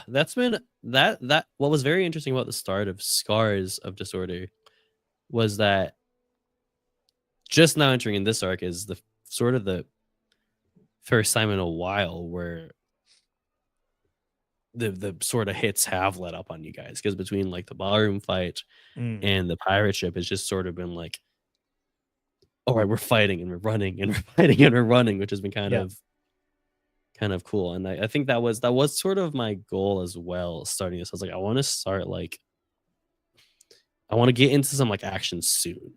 That's been that what was very interesting about the start of Scars of Disorder was that just now entering in this arc is the sort of the first time in a while where the sort of hits have let up on you guys, because between like the ballroom fight and the pirate ship, it's just sort of been like, all right, we're fighting and we're running and we're fighting and we're running, which has been kind of cool. And I think that was sort of my goal as well starting this. I was like, I want to get into some like action soon.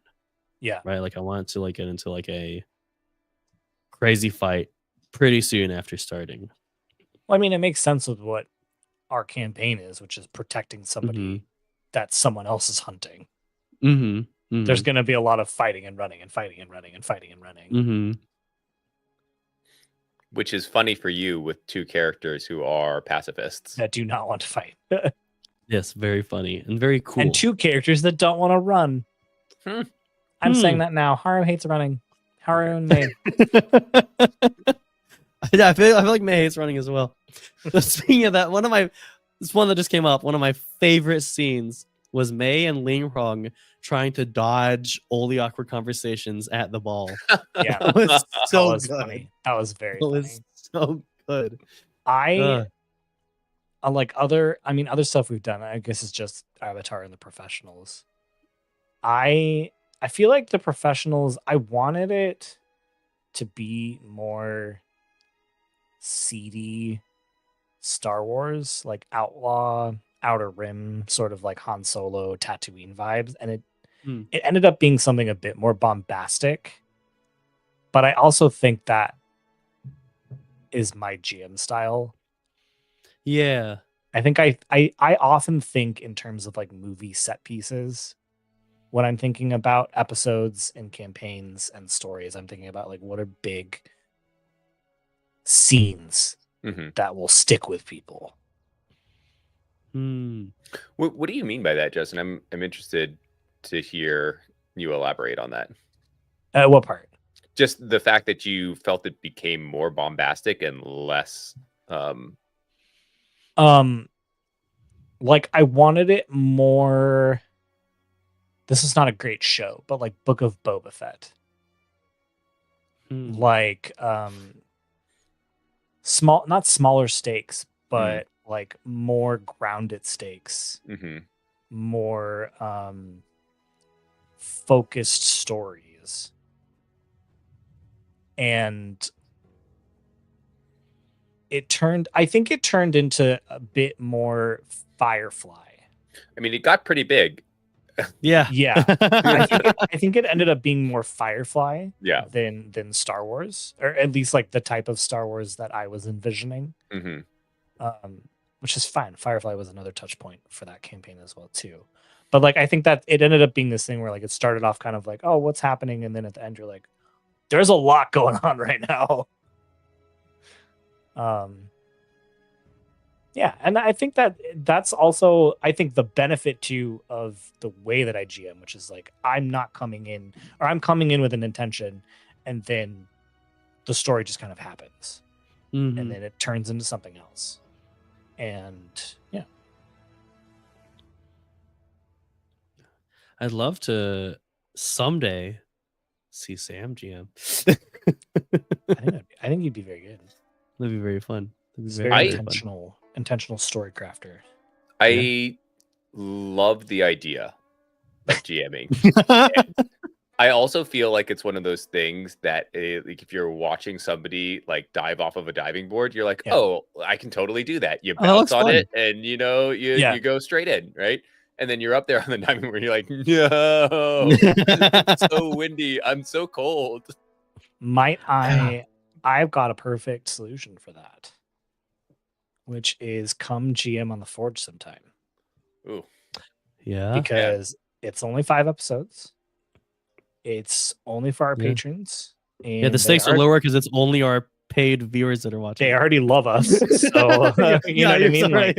Right. Like I want to like get into like a crazy fight pretty soon after starting. Well, I mean, it makes sense with what our campaign is, which is protecting somebody that someone else is hunting. there's going to be a lot of fighting and running and fighting and running and fighting and running. Which is funny for you with two characters who are pacifists that do not want to fight. Yes, very funny and very cool. And two characters that don't want to run. I'm saying that now. Haru hates running. Haru and May. Yeah, I feel like May hates running as well. So speaking of that, this one that just came up, one of my favorite scenes was May and Ling Rong trying to dodge all the awkward conversations at the ball. Yeah, that was so that was good. Funny. That was very funny. Was so good. I like other stuff we've done. I guess it's just Avatar and The Professionals. I feel like The Professionals, I wanted it to be more seedy Star Wars, like outlaw, Outer Rim, sort of like Han Solo, Tatooine vibes, and it ended up being something a bit more bombastic. But I also think that is my GM style. Yeah, I think I often think in terms of like movie set pieces when I'm thinking about episodes and campaigns and stories. I'm thinking about like what are big scenes that will stick with people. What do you mean by that, Justin? I'm interested to hear you elaborate on that. What part? Just the fact that you felt it became more bombastic and less like I wanted it more. This is not a great show, but like Book of Boba Fett. Like not smaller stakes, but like more grounded stakes, more focused stories. And I think it turned into a bit more Firefly. I mean, it got pretty big. Yeah. I think it ended up being more Firefly than Star Wars, or at least like the type of Star Wars that I was envisioning. Which is fine. Firefly was another touch point for that campaign as well too. But like I think that it ended up being this thing where like it started off kind of like, oh, what's happening? And then at the end you're like, there's a lot going on right now. Yeah, and I think that's also, I think, the benefit too of the way that I GM, which is like I'm coming in with an intention, and then the story just kind of happens, and then it turns into something else, and yeah. I'd love to someday see Sam GM. I think you'd be very good. That'd be very fun. Very intentional story crafter. I love the idea of GMing. I also feel like it's one of those things that like if you're watching somebody like dive off of a diving board, you're like, oh, I can totally do that. You bounce on it and you go straight in, right? And then you're up there on the diving board and you're like, no, it's so windy. I'm so cold. I've got a perfect solution for that, which is come GM on the Forge sometime. Ooh. Yeah. Because it's only 5 episodes. It's only for our patrons. And the stakes are lower because it's only our paid viewers that are watching. They already love us. So, you know what I mean? Like,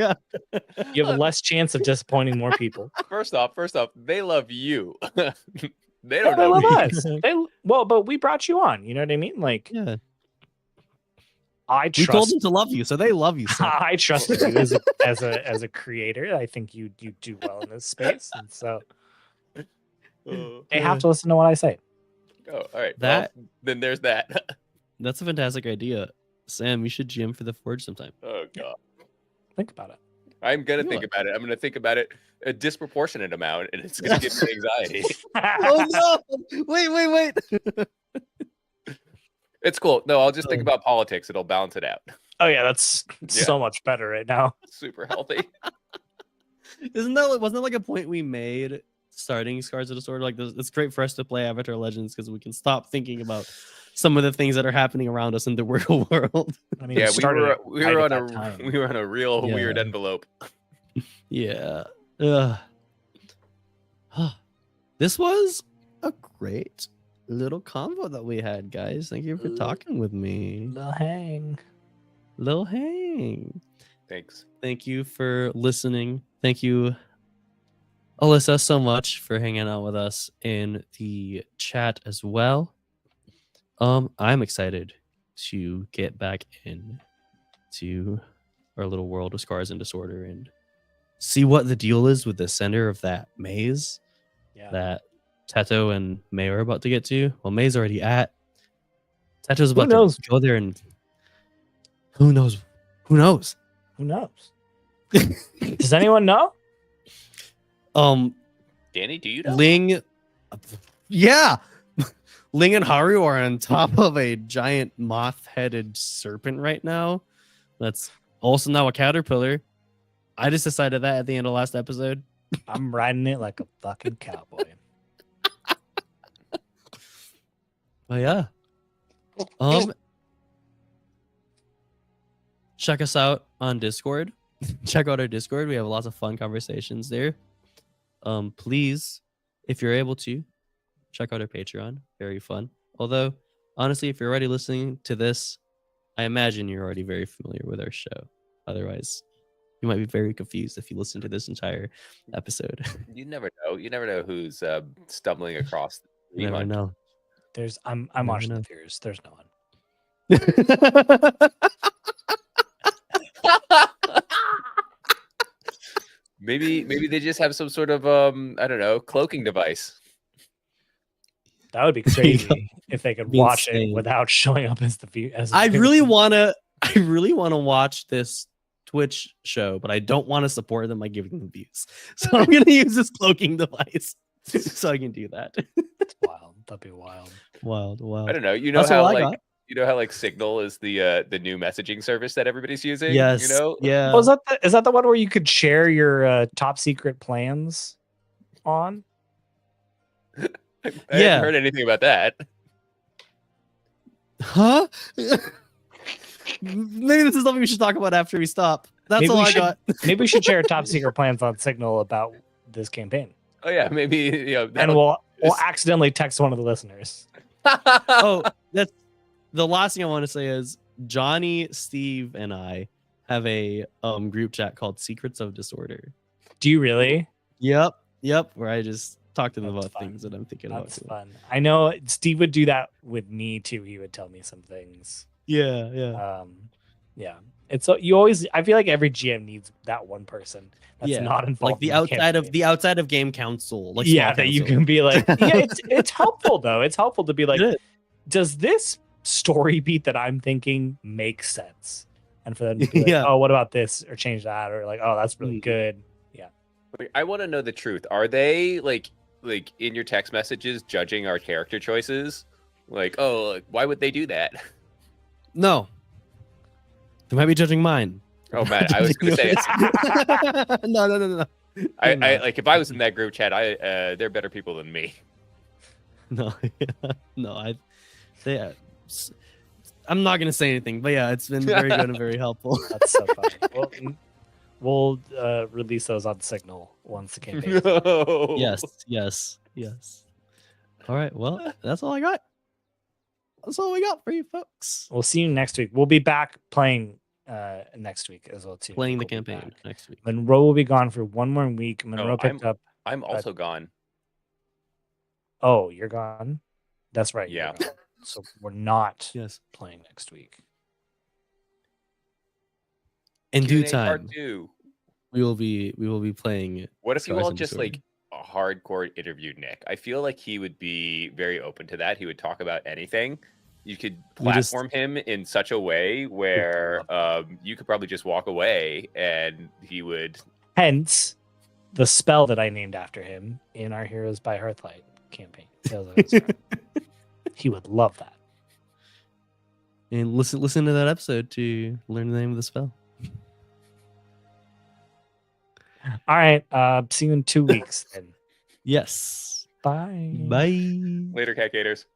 you have less chance of disappointing more people. First off, they love you. They don't know love us. But we brought you on. You know what I mean? Like, we told them to love you, so they love you. So. I trust you as a creator. I think you do well in this space, and so they have to listen to what I say. Oh, all right. Then there's that. That's a fantastic idea, Sam. You should GM for the Forge sometime. Oh God, think about it. I'm gonna think about it. I'm gonna think about it a disproportionate amount, and it's gonna give me anxiety. Oh no! Wait. It's cool. No, I'll just think about politics. It'll balance it out. Oh yeah, that's so much better right now. Super healthy. Wasn't that like a point we made starting Scars of the Sword? Like, it's great for us to play Avatar Legends because we can stop thinking about some of the things that are happening around us in the real world. I mean, we were on a real weird envelope. Yeah. this was a great little convo that we had, guys. Thank you for talking with me. Lil Hang. Thanks. Thank you for listening. Thank you, Alyssa, so much for hanging out with us in the chat as well. I'm excited to get back into our little world of Scars and Disorder and see what the deal is with the center of that maze that Teto and May are about to get to. Well, May's already at. Teto's about to go there, and who knows? Who knows? Who knows? Does anyone know? Danny, do you know? Ling, yeah. Ling and Haru are on top of a giant moth-headed serpent right now. That's also now a caterpillar. I just decided that at the end of last episode. I'm riding it like a fucking cowboy. Oh yeah. Check us out on Discord. Check out our Discord. We have lots of fun conversations there. Please, if you're able to, check out our Patreon. Very fun. Although, honestly, if you're already listening to this, I imagine you're already very familiar with our show. Otherwise, you might be very confused if you listen to this entire episode. You never know. You never know who's stumbling across. You never know. I'm watching the viewers. There's no one. Maybe they just have some sort of I don't know, cloaking device. That would be crazy if they could watch it without showing up as the view. I really wanna watch this Twitch show, but I don't want to support them by giving them views. So I'm gonna use this cloaking device so I can do that. That's wild. That'd be wild. Wild. I don't know. You know how like Signal is the new messaging service that everybody's using? Yes. You know? Yeah. Well, is that the one where you could share your top secret plans on? I haven't heard anything about that. Huh? Maybe this is something we should talk about after we stop. That's all I got. Maybe we should share top secret plans on Signal about this campaign. Oh yeah, maybe and we'll accidentally text one of the listeners. Oh, that's the last thing I want to say is Johnny, Steve, and I have a group chat called Secrets of Disorder. Do you really? Yep. Where I just talk to them about things that I'm thinking about. That's fun. I know Steve would do that with me too. He would tell me some things. Yeah. It's so you always. I feel like every GM needs that one person that's not involved. Like the outside of game council. Like that you can be like. Yeah, it's helpful though. It's helpful to be like, does this story beat that I'm thinking make sense? And for them to be like, oh, what about this or change that or like, oh, that's really good. Yeah. I want to know the truth. Are they like in your text messages judging our character choices? Like, oh, why would they do that? No. They might be judging mine. Oh man, I was gonna say No. I like if I was in that group chat, they're better people than me. I'm not gonna say anything, but yeah, it's been very good and very helpful. That's so funny. We'll release those on Signal once the campaign. No. Yes. All right, well, that's all I got. That's all we got for you folks. We'll see you next week. We'll be back playing next week as well too. Playing the campaign next week. Monroe will be gone for one more week. Monroe picked up. I'm also gone. Oh, you're gone? That's right. Yeah. So we're not playing next week. In due time, part 2. we will be playing. What if you all just like hardcore interviewed Nick? I feel like he would be very open to that. He would talk about anything. You could platform him in such a way where you could probably just walk away and he would. Hence, the spell that I named after him in our Heroes by Hearthlight campaign. He would love that. And listen to that episode to learn the name of the spell. All right. See you in 2 weeks then. Yes. Bye. Bye. Later, Cat Gators.